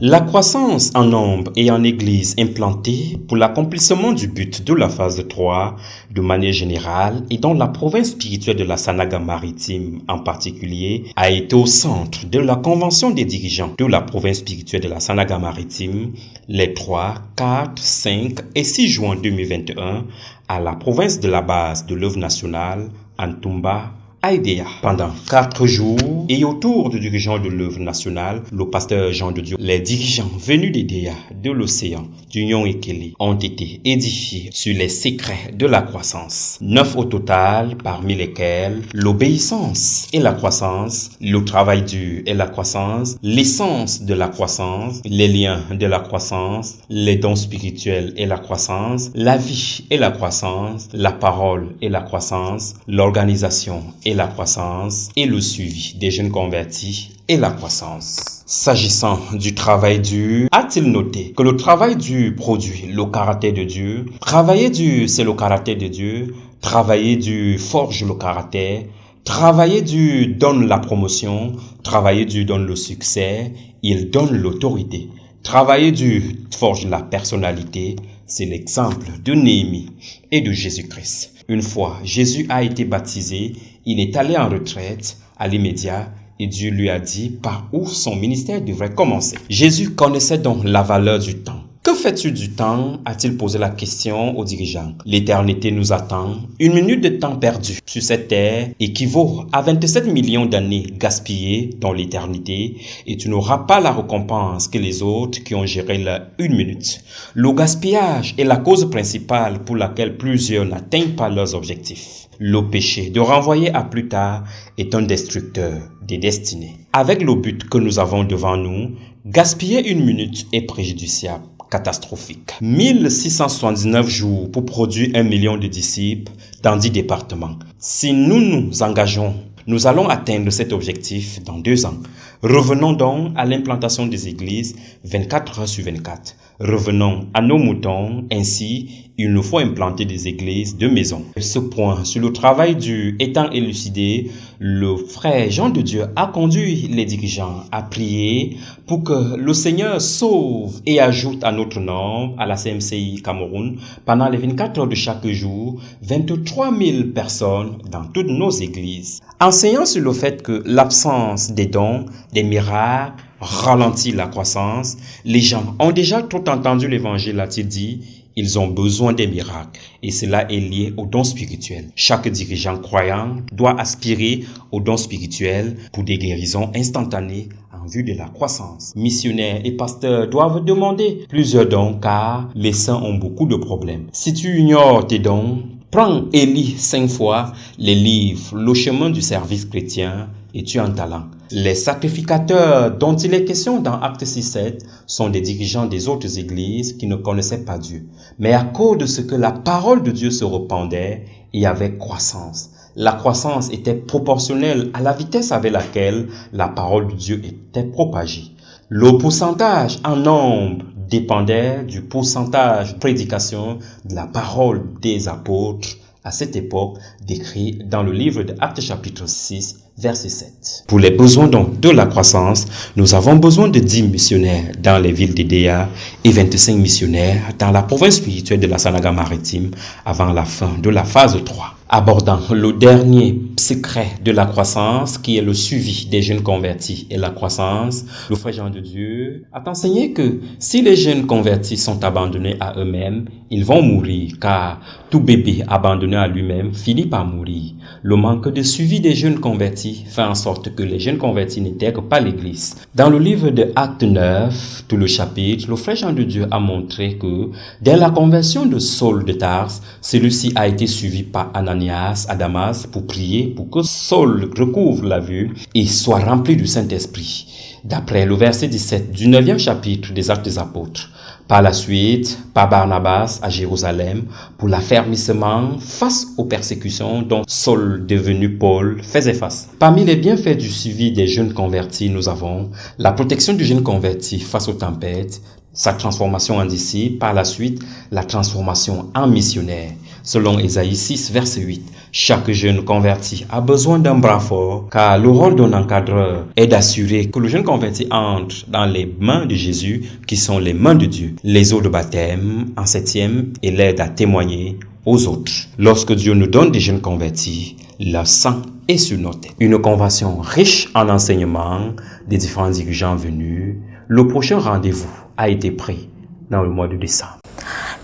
La croissance en nombre et en église implantée pour l'accomplissement du but de la phase 3 de manière générale et dans la province spirituelle de la Sanaga-Maritime en particulier a été au centre de la convention des dirigeants de la province spirituelle de la Sanaga-Maritime les 3, 4, 5 et 6 juin 2021 à la province de la base de l'œuvre nationale Antumba, Aïdéa. Pendant 4 jours et autour du dirigeant de l'œuvre nationale, le pasteur Jean de Dieu, les dirigeants venus des DA, de l'océan, d'Union Ekele, ont été édifiés sur les secrets de la croissance. 9 au total, parmi lesquels l'obéissance et la croissance, le travail dur et la croissance, l'essence de la croissance, les liens de la croissance, les dons spirituels et la croissance, la vie et la croissance, la parole et la croissance, l'organisation et la croissance et le suivi des jeunes convertis et la croissance. S'agissant du travail dur, a-t-il noté que le travail dur produit le caractère de Dieu? Travailler dur, c'est le caractère de Dieu. Travailler dur forge le caractère. Travailler dur donne la promotion. Travailler dur donne le succès. Il donne l'autorité. Travailler dur forge la personnalité. C'est l'exemple de Néhémie et de Jésus-Christ. Une fois Jésus a été baptisé, il est allé en retraite à l'immédiat et Dieu lui a dit par où son ministère devrait commencer. Jésus connaissait donc la valeur du temps. Que fais-tu du temps? A-t-il posé la question aux dirigeants. L'éternité nous attend. 1 minute de temps perdu sur cette terre équivaut à 27 millions d'années gaspillées dans l'éternité et tu n'auras pas la récompense que les autres qui ont géré la 1 minute. Le gaspillage est la cause principale pour laquelle plusieurs n'atteignent pas leurs objectifs. Le péché de renvoyer à plus tard est un destructeur des destinées. Avec le but que nous avons devant nous, gaspiller 1 minute est préjudiciable. Catastrophique. 1679 jours pour produire 1 million de disciples dans 10 départements. Si nous nous engageons, nous allons atteindre cet objectif dans 2 ans. Revenons donc à l'implantation des églises 24 heures sur 24. Revenons à nos moutons, ainsi il nous faut implanter des églises de maison. Ce point sur le travail dur étant élucidé, le frère Jean de Dieu a conduit les dirigeants à prier pour que le Seigneur sauve et ajoute à notre nombre, à la CMCI Cameroun, pendant les 24 heures de chaque jour, 23 000 personnes dans toutes nos églises. Enseignant sur le fait que l'absence des dons, des miracles, ralentit la croissance, les gens ont déjà tout entendu l'évangile, a-t-il dit. Ils ont besoin des miracles et cela est lié aux dons spirituels. Chaque dirigeant croyant doit aspirer aux dons spirituels pour des guérisons instantanées en vue de la croissance. Missionnaires et pasteurs doivent demander plusieurs dons car les saints ont beaucoup de problèmes. Si tu ignores tes dons, prends et lis 5 fois les livres Le chemin du service chrétien et tu as un talent. Les sacrificateurs dont il est question dans Actes 6-7 sont des dirigeants des autres églises qui ne connaissaient pas Dieu. Mais à cause de ce que la parole de Dieu se répandait, il y avait croissance. La croissance était proportionnelle à la vitesse avec laquelle la parole de Dieu était propagée. Le pourcentage en nombre dépendait du pourcentage de prédication de la parole des apôtres à cette époque, décrit dans le livre de Actes chapitre 6, verset 7. Pour les besoins donc de la croissance, nous avons besoin de 10 missionnaires dans les villes d'Edea et 25 missionnaires dans la province spirituelle de la Sanaga-Maritime avant la fin de la phase 3. Abordant le dernier secret de la croissance qui est le suivi des jeunes convertis et la croissance, le frère Jean de Dieu a enseigné que si les jeunes convertis sont abandonnés à eux-mêmes, ils vont mourir car tout bébé abandonné à lui-même finit par mourir. Le manque de suivi des jeunes convertis fait en sorte que les jeunes convertis n'intègrent pas l'église. Dans le livre de Actes 9, tout le chapitre, le frère Jean de Dieu a montré que dès la conversion de Saul de Tarse, celui-ci a été suivi par Ananias à Damas pour prier pour que Saul recouvre la vue et soit rempli du Saint-Esprit. D'après le verset 17 du 9e chapitre des Actes des Apôtres. Par la suite, par Barnabas à Jérusalem pour l'affermissement face aux persécutions dont Saul, devenu Paul, faisait face. Parmi les bienfaits du suivi des jeunes convertis, nous avons la protection du jeune converti face aux tempêtes, sa transformation en disciple, par la suite, la transformation en missionnaire. Selon Ésaïe 6, verset 8, chaque jeune converti a besoin d'un bras fort, car le rôle d'un encadreur est d'assurer que le jeune converti entre dans les mains de Jésus, qui sont les mains de Dieu. Les eaux de baptême, en 7e, et l'aide à témoigner aux autres. Lorsque Dieu nous donne des jeunes convertis, leur sang est sur nos têtes. Une convention riche en enseignements des différents dirigeants venus. Le prochain rendez-vous a été pris dans le mois de décembre.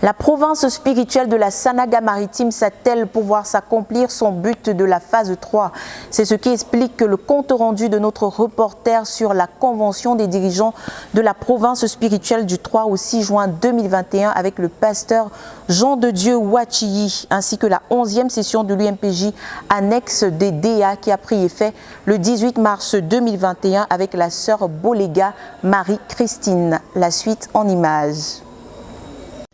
La province spirituelle de la Sanaga-Maritime s'attelle pour voir s'accomplir son but de la phase 3. C'est ce qui explique que le compte rendu de notre reporter sur la convention des dirigeants de la province spirituelle du 3 au 6 juin 2021 avec le pasteur Jean de Dieu Ouachii, ainsi que la 11e session de l'UMPJ annexe des DA qui a pris effet le 18 mars 2021 avec la sœur Bolega Marie-Christine. La suite en images.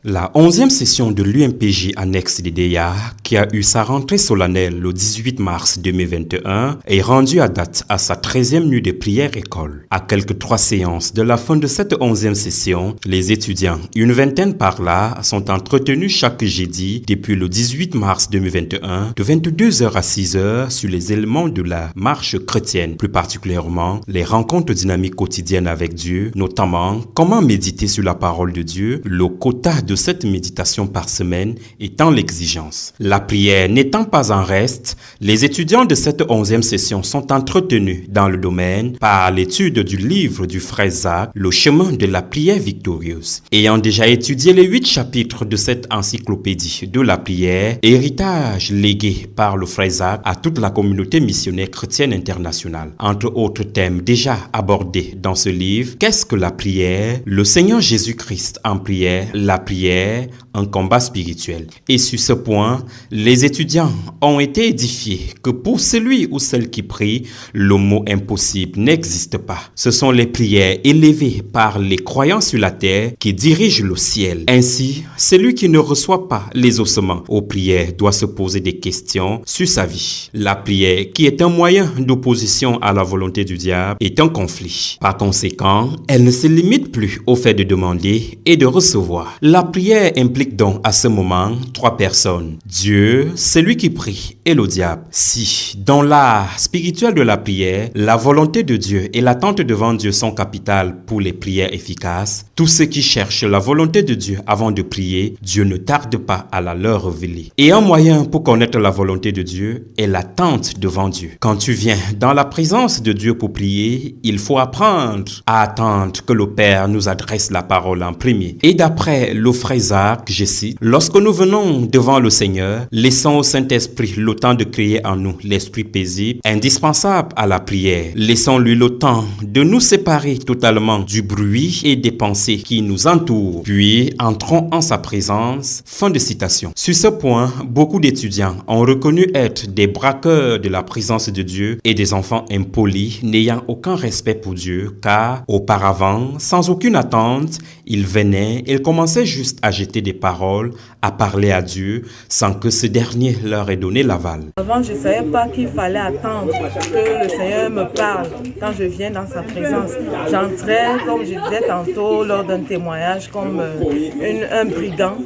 La 11e session de l'UMPJ annexe des DEA, qui a eu sa rentrée solennelle le 18 mars 2021, est rendue à date à sa 13e nuit de prière école. À quelques 3 séances de la fin de cette 11e session, les étudiants, une vingtaine par là, sont entretenus chaque jeudi depuis le 18 mars 2021 de 22h à 6h sur les éléments de la marche chrétienne, plus particulièrement les rencontres dynamiques quotidiennes avec Dieu, notamment comment méditer sur la parole de Dieu, le quota de cette méditation par semaine étant l'exigence. La prière n'étant pas en reste, les étudiants de cette 11e session sont entretenus dans le domaine par l'étude du livre du frère Zach, Le chemin de la prière victorieuse. Ayant déjà étudié les 8 chapitres de cette encyclopédie de la prière, héritage légué par le frère Zach à toute la communauté missionnaire chrétienne internationale. Entre autres thèmes déjà abordés dans ce livre, qu'est-ce que la prière? Le Seigneur Jésus-Christ en prière, la prière prière, un combat spirituel. Et sur ce point, les étudiants ont été édifiés que pour celui ou celle qui prie, le mot impossible n'existe pas. Ce sont les prières élevées par les croyants sur la terre qui dirigent le ciel. Ainsi, celui qui ne reçoit pas les ossements aux prières doit se poser des questions sur sa vie. La prière, qui est un moyen d'opposition à la volonté du diable, est un conflit. Par conséquent, elle ne se limite plus au fait de demander et de recevoir. La prière implique donc à ce moment 3 personnes: Dieu, celui qui prie, et le diable. Si, dans l'art spirituel de la prière, la volonté de Dieu et l'attente devant Dieu sont capitales pour les prières efficaces, tous ceux qui cherchent la volonté de Dieu avant de prier, Dieu ne tarde pas à la leur révéler. Et un moyen pour connaître la volonté de Dieu est l'attente devant Dieu. Quand tu viens dans la présence de Dieu pour prier, il faut apprendre à attendre que le Père nous adresse la parole en premier. Et d'après le frère Isaac, je cite, « Lorsque nous venons devant le Seigneur, laissons au Saint-Esprit le temps de créer en nous l'esprit paisible, indispensable à la prière. Laissons-lui le temps de nous séparer totalement du bruit et des pensées qui nous entourent. Puis entrons en sa présence. » Fin de citation. Sur ce point, beaucoup d'étudiants ont reconnu être des braqueurs de la présence de Dieu et des enfants impolis n'ayant aucun respect pour Dieu, car auparavant, sans aucune attente, ils venaient, ils commençaient juste à jeter des paroles, à parler à Dieu, sans que ce dernier leur ait donné l'aval. Avant, je ne savais pas qu'il fallait attendre que le Seigneur me parle quand je viens dans sa présence. J'entrais, comme je disais tantôt, lors d'un témoignage, comme un brigand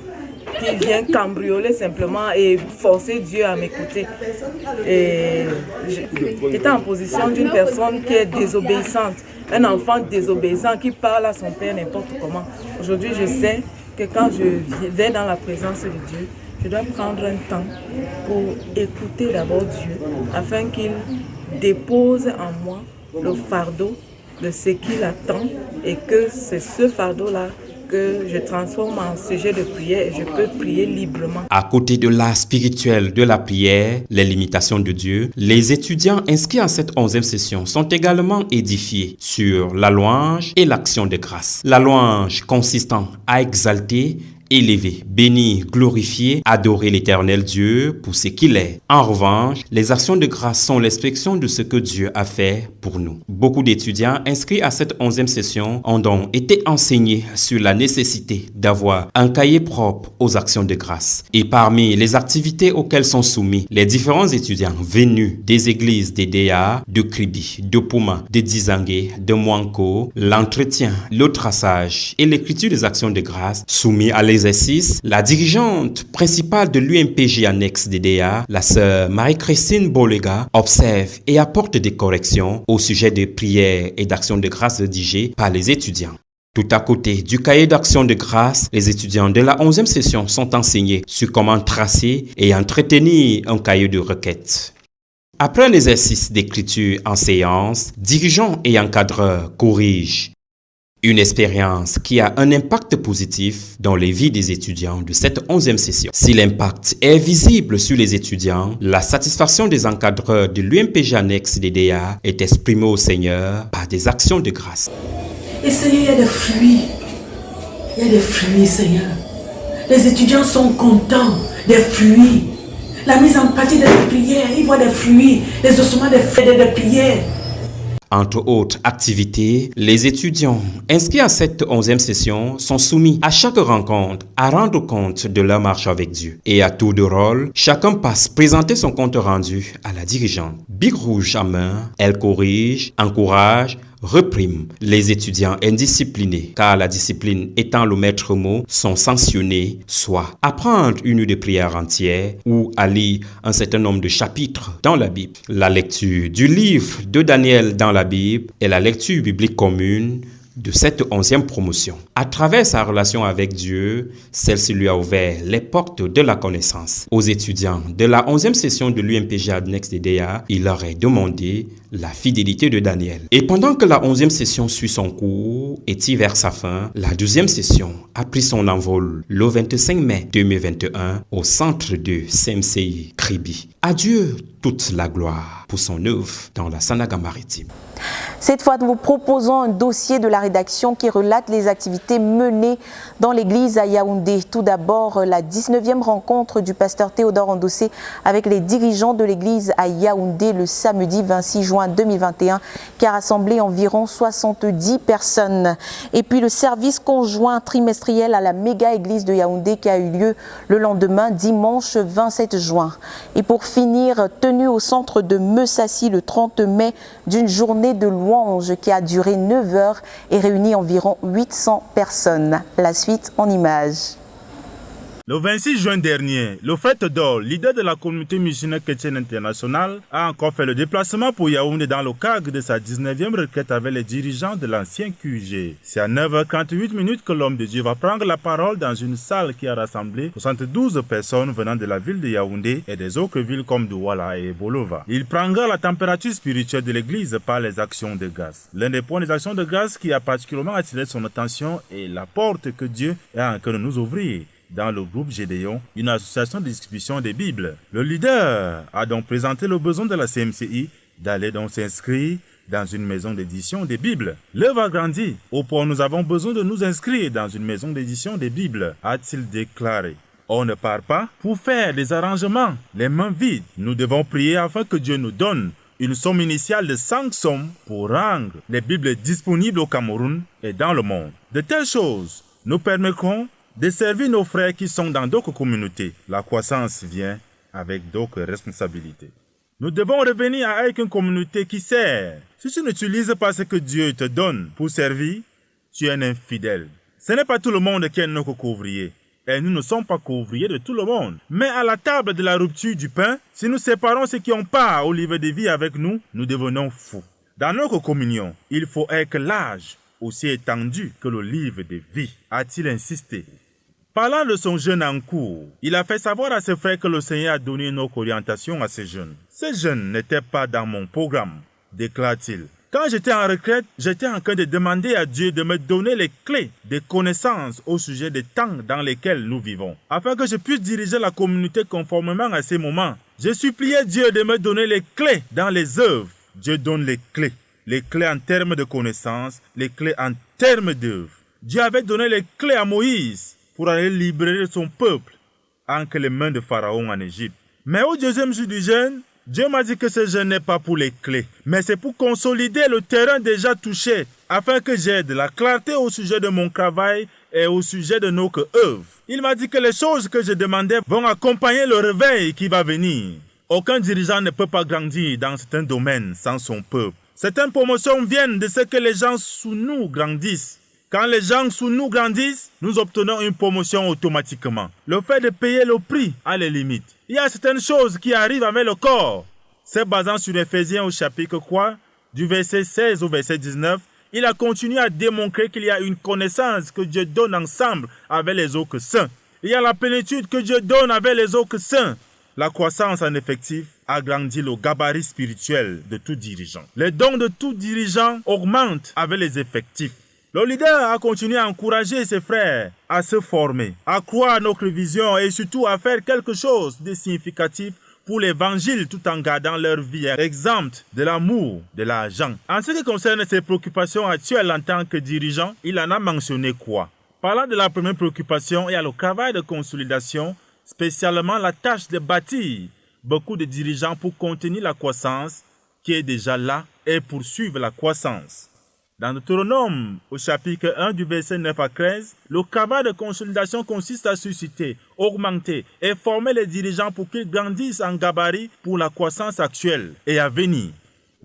qui vient cambrioler simplement et forcer Dieu à m'écouter. Et j'étais en position d'une personne qui est désobéissante, un enfant désobéissant qui parle à son père n'importe comment. Aujourd'hui, je sais que quand je vais dans la présence de Dieu, je dois prendre un temps pour écouter d'abord Dieu afin qu'il dépose en moi le fardeau de ce qu'il attend et que c'est ce fardeau-là que je transforme en sujet de prière et je peux prier librement. À côté de l'art spirituel de la prière, les limitations de Dieu, les étudiants inscrits à cette 11e session sont également édifiés sur la louange et l'action de grâce. La louange consistant à exalter, élever, bénir, glorifier, adorer l'Éternel Dieu pour ce qu'il est. En revanche, les actions de grâce sont l'expression de ce que Dieu a fait pour nous. Beaucoup d'étudiants inscrits à cette 11e session ont donc été enseignés sur la nécessité d'avoir un cahier propre aux actions de grâce. Et parmi les activités auxquelles sont soumis les différents étudiants venus des églises d'Edea, de Kribi, de Puma, de Dizangue, de Mwanko, l'entretien, le traçage et l'écriture des actions de grâce soumis à l'exercice, la dirigeante principale de l'UMPJ annexe d'EDA, la sœur Marie-Christine Bolega, observe et apporte des corrections au sujet des prières et d'actions de grâce rédigées par les étudiants. Tout à côté du cahier d'action de grâce, les étudiants de la 11e session sont enseignés sur comment tracer et entretenir un cahier de requêtes. Après un exercice d'écriture en séance, dirigeants et encadreurs corrigent. Une expérience qui a un impact positif dans les vies des étudiants de cette 11e session. Si l'impact est visible sur les étudiants, la satisfaction des encadreurs de l'UMPJ annexe d'EDA est exprimée au Seigneur par des actions de grâce. Et Seigneur, il y a des fruits. Il y a des fruits, Seigneur. Les étudiants sont contents des fruits. La mise en pratique des prières, ils voient des fruits, les ossements des prières. Entre autres activités, les étudiants inscrits à cette 11e session sont soumis à chaque rencontre à rendre compte de leur marche avec Dieu. Et à tour de rôle, chacun passe présenter son compte rendu à la dirigeante. Bic rouge à main, elle corrige, encourage, reprime les étudiants indisciplinés, car la discipline étant le maître mot, sont sanctionnés, soit à prendre une nuit de prière entière ou à lire un certain nombre de chapitres dans la Bible. La lecture du livre de Daniel dans la Bible est la lecture biblique commune de cette 11e promotion. À travers sa relation avec Dieu, celle-ci lui a ouvert les portes de la connaissance. Aux étudiants de la 11e session de l'UMPJ annexe d'EDA, il leur est demandé la fidélité de Daniel. Et pendant que la 11e session suit son cours et tire vers sa fin, la 12e session a pris son envol le 25 mai 2021 au centre de CMCI Kribi. À Dieu toute la gloire pour son œuvre dans la Sanaga maritime. Cette fois, nous vous proposons un dossier de la rédaction qui relate les activités menées dans l'église à Yaoundé. Tout d'abord, la 19e rencontre du pasteur Théodore Ondossé avec les dirigeants de l'église à Yaoundé le samedi 26 juin 2021 qui a rassemblé environ 70 personnes. Et puis le service conjoint trimestriel à la méga église de Yaoundé qui a eu lieu le lendemain, dimanche 27 juin. Et pour finir, tenu au centre de Messassi le 30 mai d'une journée de louange qui a duré 9 heures et réuni environ 800 personnes. La suite en images. Le 26 juin dernier, le Frère Dol, leader de la communauté missionnaire chrétienne internationale, a encore fait le déplacement pour Yaoundé dans le cadre de sa 19e requête avec les dirigeants de l'ancien QG. C'est à 9h38 que l'homme de Dieu va prendre la parole dans une salle qui a rassemblé 72 personnes venant de la ville de Yaoundé et des autres villes comme Douala et Bolova. Il prendra la température spirituelle de l'église par les actions de grâce. L'un des points des actions de grâce qui a particulièrement attiré son attention est la porte que Dieu est en train de nous ouvrir dans le groupe Gédéon, une association de distribution des Bibles. Le leader a donc présenté le besoin de la CMCI d'aller donc s'inscrire dans une maison d'édition des Bibles. L'œuvre a grandi, au point où nous avons besoin de nous inscrire dans une maison d'édition des Bibles, a-t-il déclaré. On ne part pas pour faire des arrangements, les mains vides. Nous devons prier afin que Dieu nous donne une somme initiale de 5 sommes pour rendre les Bibles disponibles au Cameroun et dans le monde. De telles choses nous permettront de servir nos frères qui sont dans d'autres communautés. La croissance vient avec d'autres responsabilités. Nous devons revenir avec une communauté qui sert. Si tu n'utilises pas ce que Dieu te donne pour servir, tu es un infidèle. Ce n'est pas tout le monde qui est notre couvrier. Et nous ne sommes pas couvriers de tout le monde. Mais à la table de la rupture du pain, si nous séparons ceux qui ont part au livre de vie avec nous, nous devenons fous. Dans notre communion, il faut être large, aussi étendu que le livre de vie, a-t-il insisté. Parlant de son jeûne en cours, il a fait savoir à ses frères que le Seigneur a donné une autre orientation à ces jeunes. Ces jeunes n'étaient pas dans mon programme, déclare-t-il. Quand j'étais en retraite, j'étais en train de demander à Dieu de me donner les clés des connaissances au sujet des temps dans lesquels nous vivons, afin que je puisse diriger la communauté conformément à ces moments. Je suppliais Dieu de me donner les clés dans les œuvres. Dieu donne les clés en termes de connaissances, les clés en termes d'œuvres. Dieu avait donné les clés à Moïse pour aller libérer son peuple entre les mains de Pharaon en Égypte. Mais au deuxième jour du jeûne, Dieu m'a dit que ce jeûne n'est pas pour les clés, mais c'est pour consolider le terrain déjà touché, afin que j'aie de la clarté au sujet de mon travail et au sujet de notre œuvre. Il m'a dit que les choses que je demandais vont accompagner le réveil qui va venir. Aucun dirigeant ne peut pas grandir dans certains domaines sans son peuple. Certaines promotions viennent de ce que les gens sous nous grandissent. Quand les gens sous nous grandissent, nous obtenons une promotion automatiquement. Le fait de payer le prix a les limites. Il y a certaines choses qui arrivent avec le corps. C'est basant sur Éphésiens au chapitre 3, du verset 16 au verset 19, il a continué à démontrer qu'il y a une connaissance que Dieu donne ensemble avec les autres saints. Il y a la plénitude que Dieu donne avec les autres saints. La croissance en effectif agrandit le gabarit spirituel de tout dirigeant. Les dons de tout dirigeant augmentent avec les effectifs. Le leader a continué à encourager ses frères à se former, à croire à notre vision et surtout à faire quelque chose de significatif pour l'évangile tout en gardant leur vie exempte de l'amour de l'argent. En ce qui concerne ses préoccupations actuelles en tant que dirigeant, il en a mentionné quoi? Parlant de la première préoccupation, il y a le travail de consolidation, spécialement la tâche de bâtir beaucoup de dirigeants pour contenir la croissance qui est déjà là et poursuivre la croissance. Dans Deutéronome, au chapitre 1 du verset 9 à 13, le travail de consolidation consiste à susciter, augmenter et former les dirigeants pour qu'ils grandissent en gabarit pour la croissance actuelle et à venir.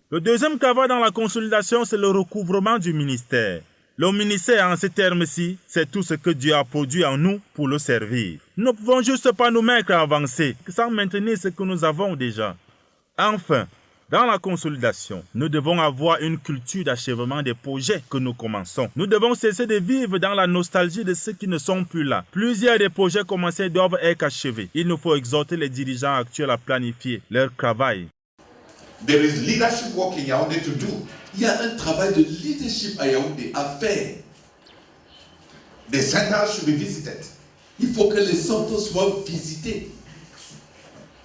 Le deuxième travail dans la consolidation, c'est le recouvrement du ministère. Le ministère, en ces termes-ci, c'est tout ce que Dieu a produit en nous pour le servir. Nous ne pouvons juste pas nous mettre à avancer sans maintenir ce que nous avons déjà. Enfin, dans la consolidation, nous devons avoir une culture d'achèvement des projets que nous commençons. Nous devons cesser de vivre dans la nostalgie de ceux qui ne sont plus là. Plusieurs des projets commencés doivent être achevés. Il nous faut exhorter les dirigeants actuels à planifier leur travail. There is leadership work in Yaoundé to do. Il y a un travail de leadership à Yaoundé à faire. The centers should be visited. Il faut que les centres soient visités.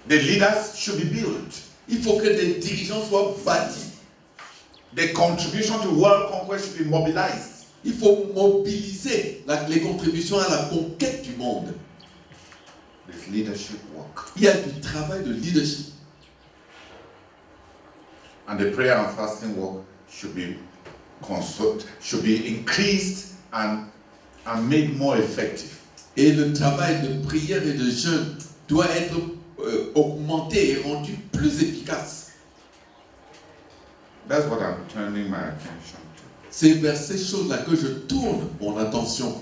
The leaders should be built. Il faut que les dirigeants soient bâtis. The contribution to world conquest should be mobilized. Il faut mobiliser les contributions à la conquête du monde. There's leadership work. Il y a du travail de leadership. And the prayer and fasting work should be increased and made more effective. Et le travail de prière et de jeûne doit être augmenté et rendu plus efficace. That's what I'm turning my attention to. C'est vers ces choses-là que je tourne mon attention.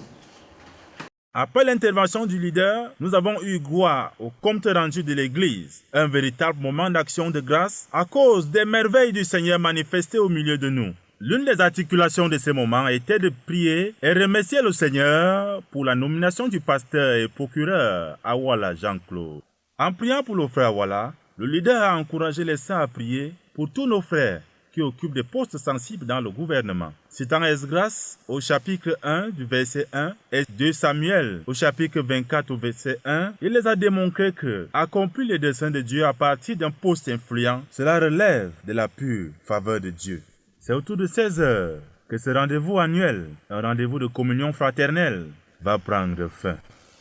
Après l'intervention du leader, nous avons eu droit au compte rendu de l'Église, un véritable moment d'action de grâce à cause des merveilles du Seigneur manifestées au milieu de nous. L'une des articulations de ces moments était de prier et remercier le Seigneur pour la nomination du pasteur et procureur Awala Jean-Claude. En priant pour le frère Awala, le leader a encouragé les saints à prier pour tous nos frères qui occupent des postes sensibles dans le gouvernement. Citant Esdras au chapitre 1 du verset 1 et 2 Samuel au chapitre 24 au verset 1, il les a démontré que accomplir les desseins de Dieu à partir d'un poste influent, cela relève de la pure faveur de Dieu. C'est autour de 16 heures que ce rendez-vous annuel, un rendez-vous de communion fraternelle, va prendre fin.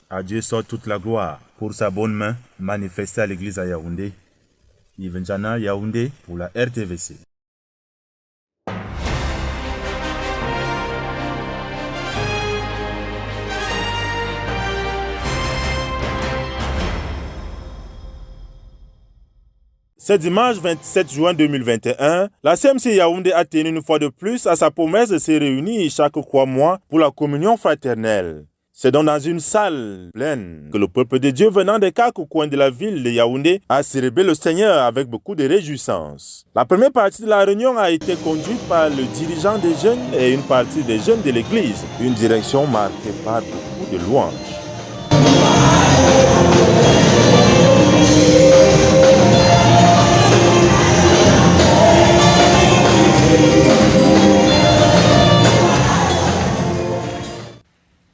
À Dieu soit toute la gloire pour sa bonne main manifestée à l'église à Yaoundé. Yves Njana, Yaoundé pour la RTVC. Ce dimanche 27 juin 2021, la CMC Yaoundé a tenu une fois de plus à sa promesse de se réunir chaque 3 mois pour la communion fraternelle. C'est donc dans une salle pleine que le peuple de Dieu venant des 4 coins de la ville de Yaoundé a célébré le Seigneur avec beaucoup de réjouissance. La première partie de la réunion a été conduite par le dirigeant des jeunes et une partie des jeunes de l'église, une direction marquée par beaucoup de louanges.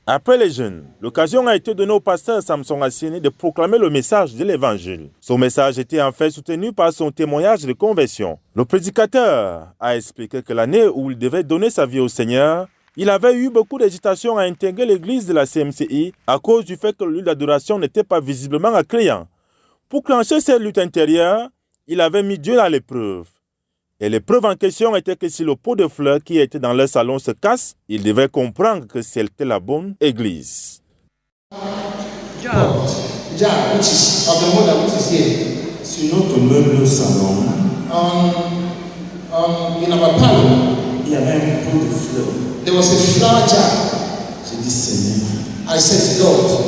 Après les jeunes, l'occasion a été donnée au pasteur Samson Assieni de proclamer le message de l'évangile. Son message était en fait soutenu par son témoignage de conversion. Le prédicateur a expliqué que l'année où il devait donner sa vie au Seigneur, il avait eu beaucoup d'hésitation à intégrer l'église de la CMCI à cause du fait que le lieu d'adoration n'était pas visiblement accueillant. Pour clencher cette lutte intérieure, il avait mis Dieu à l'épreuve. Et l'épreuve en question était que si le pot de fleurs qui était dans leur salon se casse, il devait comprendre que c'était la bonne église. Sur notre meuble salon, il y avait un pot de fleurs. There was a flower jar. J'ai dit Seigneur, I said, Lord,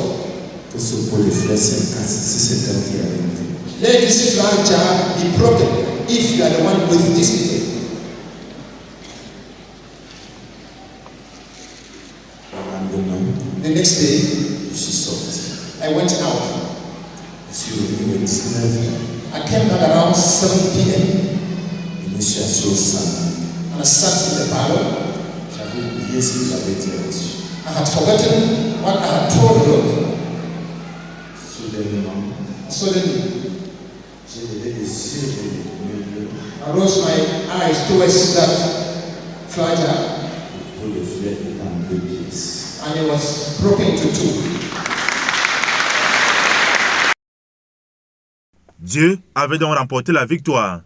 que ce pot de fleurs se casse si c'est toi qui as été. let this flower jar be broken if you are the one with this people. The next day, je suis sorti. I went out. Sur le 19, I came back around 7 p.m. je me suis assis au salon. and I sat in the parlor. J'avais oublié ce que j'avais dit là-dessus. I had forgotten what I had told God. Soudainement, Suddenly, j'ai levé les yeux vers le meuble. I rose my eyes towards that flower jar, Le pot de fleurs était en 2 pièces. and it was broken into 2. Dieu avait donc remporté la victoire.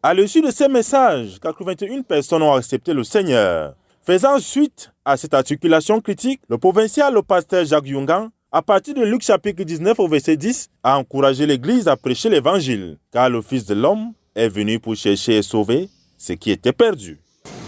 À l'issue de ces messages, 81 personnes ont accepté le Seigneur. Faisant suite à cette articulation critique, le provincial, le pasteur Jacques Yungan, à partir de Luc chapitre 19 au verset 10, a encouragé l'Église à prêcher l'Évangile, car le Fils de l'homme est venu pour chercher et sauver ce qui était perdu.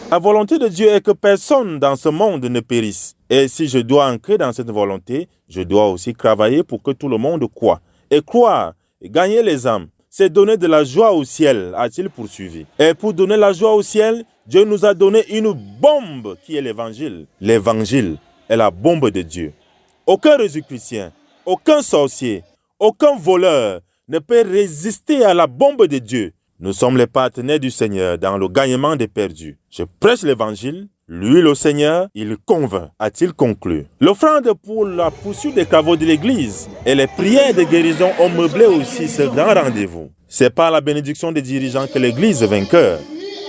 La volonté de Dieu est que personne dans ce monde ne périsse. Et si je dois ancrer dans cette volonté, je dois aussi travailler pour que tout le monde croie. Et croire et gagner les âmes, c'est donner de la joie au ciel, a-t-il poursuivi. Et pour donner la joie au ciel, Dieu nous a donné une bombe qui est l'Évangile. L'Évangile est la bombe de Dieu. Aucun résicrucien, aucun sorcier, aucun voleur ne peut résister à la bombe de Dieu. Nous sommes les partenaires du Seigneur dans le gagnement des perdus. Je prêche l'Évangile, lui le Seigneur, il convainc, a-t-il conclu. L'offrande pour la poursuite des travaux de l'Église et les prières de guérison ont meublé aussi ce grand rendez-vous. C'est par la bénédiction des dirigeants que l'Église est vainqueur.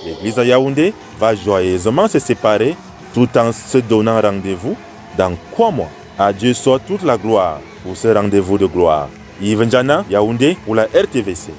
L'église à Yaoundé va joyeusement se séparer tout en se donnant rendez-vous dans 3 mois. À Dieu soit toute la gloire pour ce rendez-vous de gloire. Yves Ndjana, Yaoundé pour la RTVC.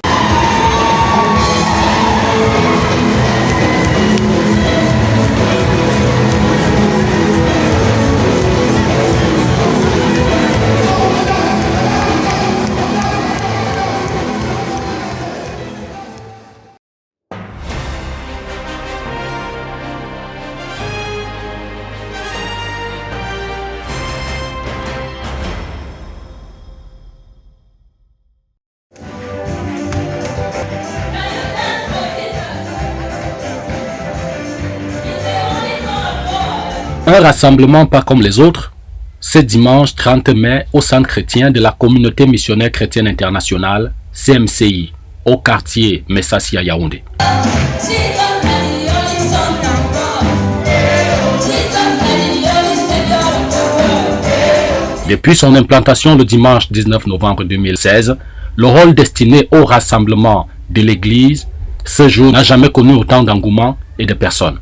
Un rassemblement pas comme les autres, ce dimanche 30 mai au centre chrétien de la communauté missionnaire chrétienne internationale, CMCI, au quartier Messassi à Yaoundé. Depuis son implantation le dimanche 19 novembre 2016, le rôle destiné au rassemblement de l'Église, ce jour n'a jamais connu autant d'engouement et de personnes.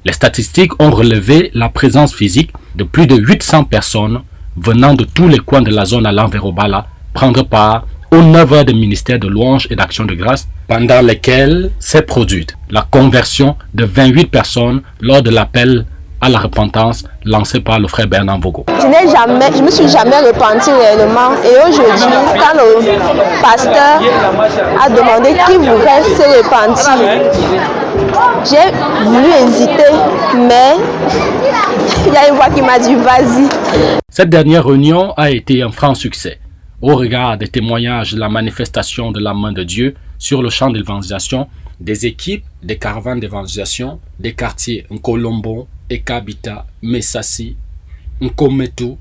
Les statistiques ont relevé la présence physique de plus de 800 personnes venant de tous les coins de la zone allant vers Obala prendre part aux 9 heures de ministère de louange et d'action de grâce pendant lesquelles s'est produite la conversion de 28 personnes lors de l'appel à la repentance lancé par le frère Bernard Vogo. Je me suis jamais repenti réellement et aujourd'hui, quand le pasteur a demandé qui voudrait se repentir, j'ai voulu hésiter, mais il y a une voix qui m'a dit vas-y. Cette dernière réunion a été un franc succès. Au regard des témoignages de la manifestation de la main de Dieu sur le champ d'évangélisation, des équipes, des caravanes d'évangélisation, des quartiers Nkolombo, Ekabita, Messassi, Nkometu.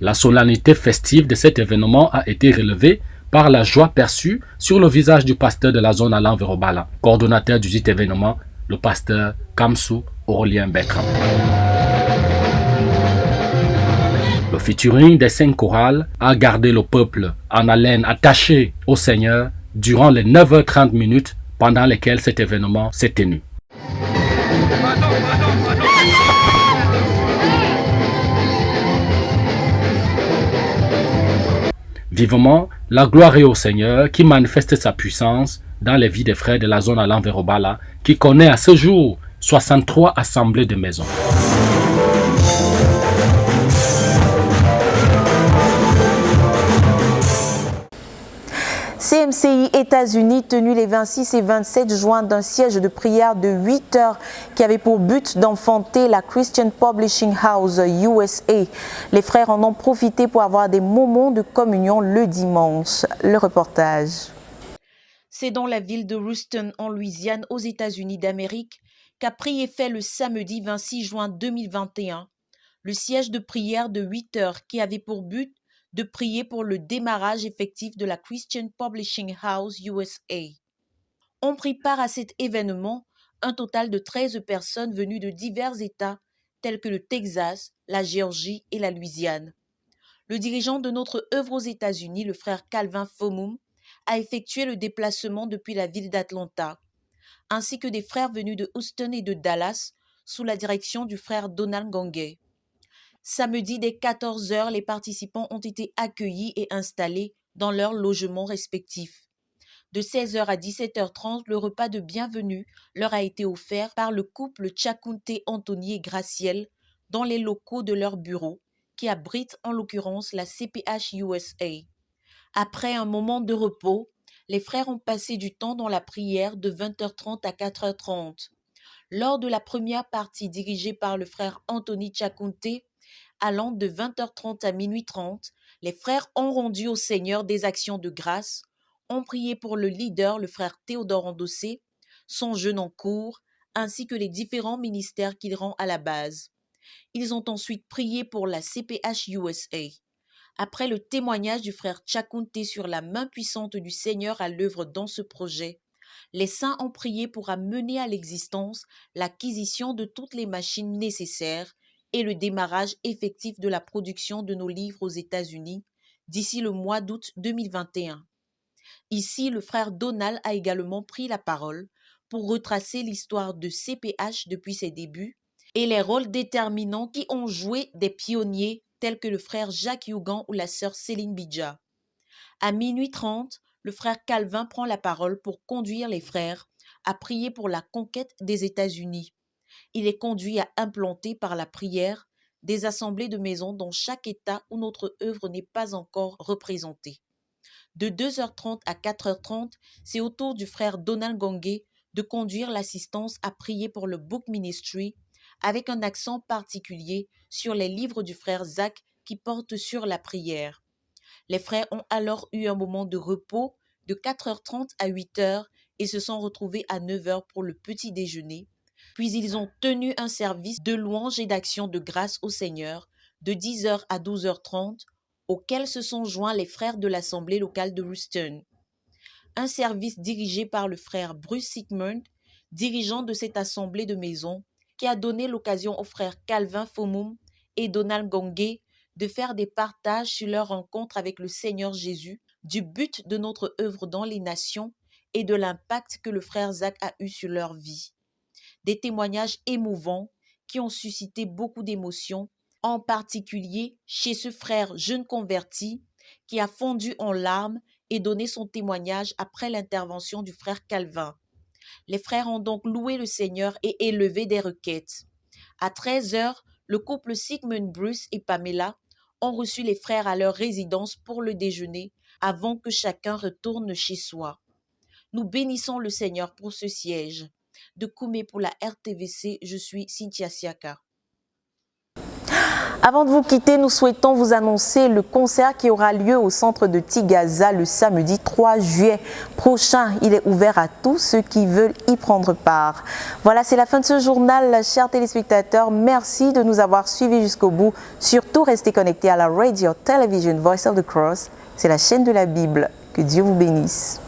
La solennité festive de cet événement a été relevée par la joie perçue sur le visage du pasteur de la zone allant vers Obala, coordonnateur du dit événement, le pasteur Kamsou Aurélien Bertrand. Le featuring des 5 chorales a gardé le peuple en haleine attaché au Seigneur durant les 9h30 pendant lesquelles cet événement s'est tenu. Vivement, la gloire est au Seigneur qui manifeste sa puissance dans les vies des frères de la zone allant vers Obala, qui connaît à ce jour 63 assemblées de maisons. CMCI États-Unis tenu les 26 et 27 juin d'un siège de prière de 8 heures qui avait pour but d'enfanter la Christian Publishing House USA. Les frères en ont profité pour avoir des moments de communion le dimanche. Le reportage. C'est dans la ville de Houston, en Louisiane, aux États-Unis d'Amérique, qu'a pris effet le samedi 26 juin 2021 le siège de prière de 8 heures qui avait pour but de prier pour le démarrage effectif de la Christian Publishing House USA. Ont pris part à cet événement un total de 13 personnes venues de divers États tels que le Texas, la Géorgie et la Louisiane. Le dirigeant de notre œuvre aux États-Unis, le frère Calvin Fomum, a effectué le déplacement depuis la ville d'Atlanta, ainsi que des frères venus de Houston et de Dallas sous la direction du frère Donald Gongay. Samedi, dès 14 heures, les participants ont été accueillis et installés dans leurs logements respectifs. De 16 heures à 17h30, le repas de bienvenue leur a été offert par le couple Tchakounte Anthony et Gracielle dans les locaux de leur bureau, qui abritent en l'occurrence la CPH USA. Après un moment de repos, les frères ont passé du temps dans la prière de 20h30 à 4h30. Lors de la première partie dirigée par le frère Anthony Tchakounte, allant de 20h30 à minuit 30, les frères ont rendu au Seigneur des actions de grâce, ont prié pour le leader, le frère Théodore Endossé, son jeûne en cours, ainsi que les différents ministères qu'il rend à la base. Ils ont ensuite prié pour la CPH USA. Après le témoignage du frère Tchakounte sur la main puissante du Seigneur à l'œuvre dans ce projet, les saints ont prié pour amener à l'existence l'acquisition de toutes les machines nécessaires et le démarrage effectif de la production de nos livres aux États-Unis d'ici le mois d'août 2021. Ici, le frère Donald a également pris la parole pour retracer l'histoire de CPH depuis ses débuts et les rôles déterminants qui ont joué des pionniers tels que le frère Jacques Yougan ou la sœur Céline Bidja. À minuit 30, le frère Calvin prend la parole pour conduire les frères à prier pour la conquête des États-Unis. Il est conduit à implanter par la prière des assemblées de maisons dans chaque État où notre œuvre n'est pas encore représentée. De 2h30 à 4h30, c'est au tour du frère Donald Gongé de conduire l'assistance à prier pour le Book Ministry avec un accent particulier sur les livres du frère Zach qui portent sur la prière. Les frères ont alors eu un moment de repos de 4h30 à 8h et se sont retrouvés à 9h pour le petit déjeuner. Puis ils ont tenu un service de louange et d'action de grâce au Seigneur de 10h à 12h30 auquel se sont joints les frères de l'Assemblée locale de Houston. Un service dirigé par le frère Bruce Sigmund, dirigeant de cette assemblée de maison, qui a donné l'occasion aux frères Calvin Fomum et Donald Gongé de faire des partages sur leur rencontre avec le Seigneur Jésus, du but de notre œuvre dans les nations et de l'impact que le frère Zach a eu sur leur vie. Des témoignages émouvants qui ont suscité beaucoup d'émotions, en particulier chez ce frère jeune converti qui a fondu en larmes et donné son témoignage après l'intervention du frère Calvin. Les frères ont donc loué le Seigneur et élevé des requêtes. À 13h, le couple Sigmund Bruce et Pamela ont reçu les frères à leur résidence pour le déjeuner avant que chacun retourne chez soi. Nous bénissons le Seigneur pour ce siège. De Koumé pour la RTVC, je suis Cynthia Siaka. Avant de vous quitter, nous souhaitons vous annoncer le concert qui aura lieu au centre de Tigaza le samedi 3 juillet prochain. Il est ouvert à tous ceux qui veulent y prendre part. Voilà, c'est la fin de ce journal, chers téléspectateurs. Merci de nous avoir suivis jusqu'au bout. Surtout, restez connectés à la Radio Television Voice of the Cross. C'est la chaîne de la Bible. Que Dieu vous bénisse.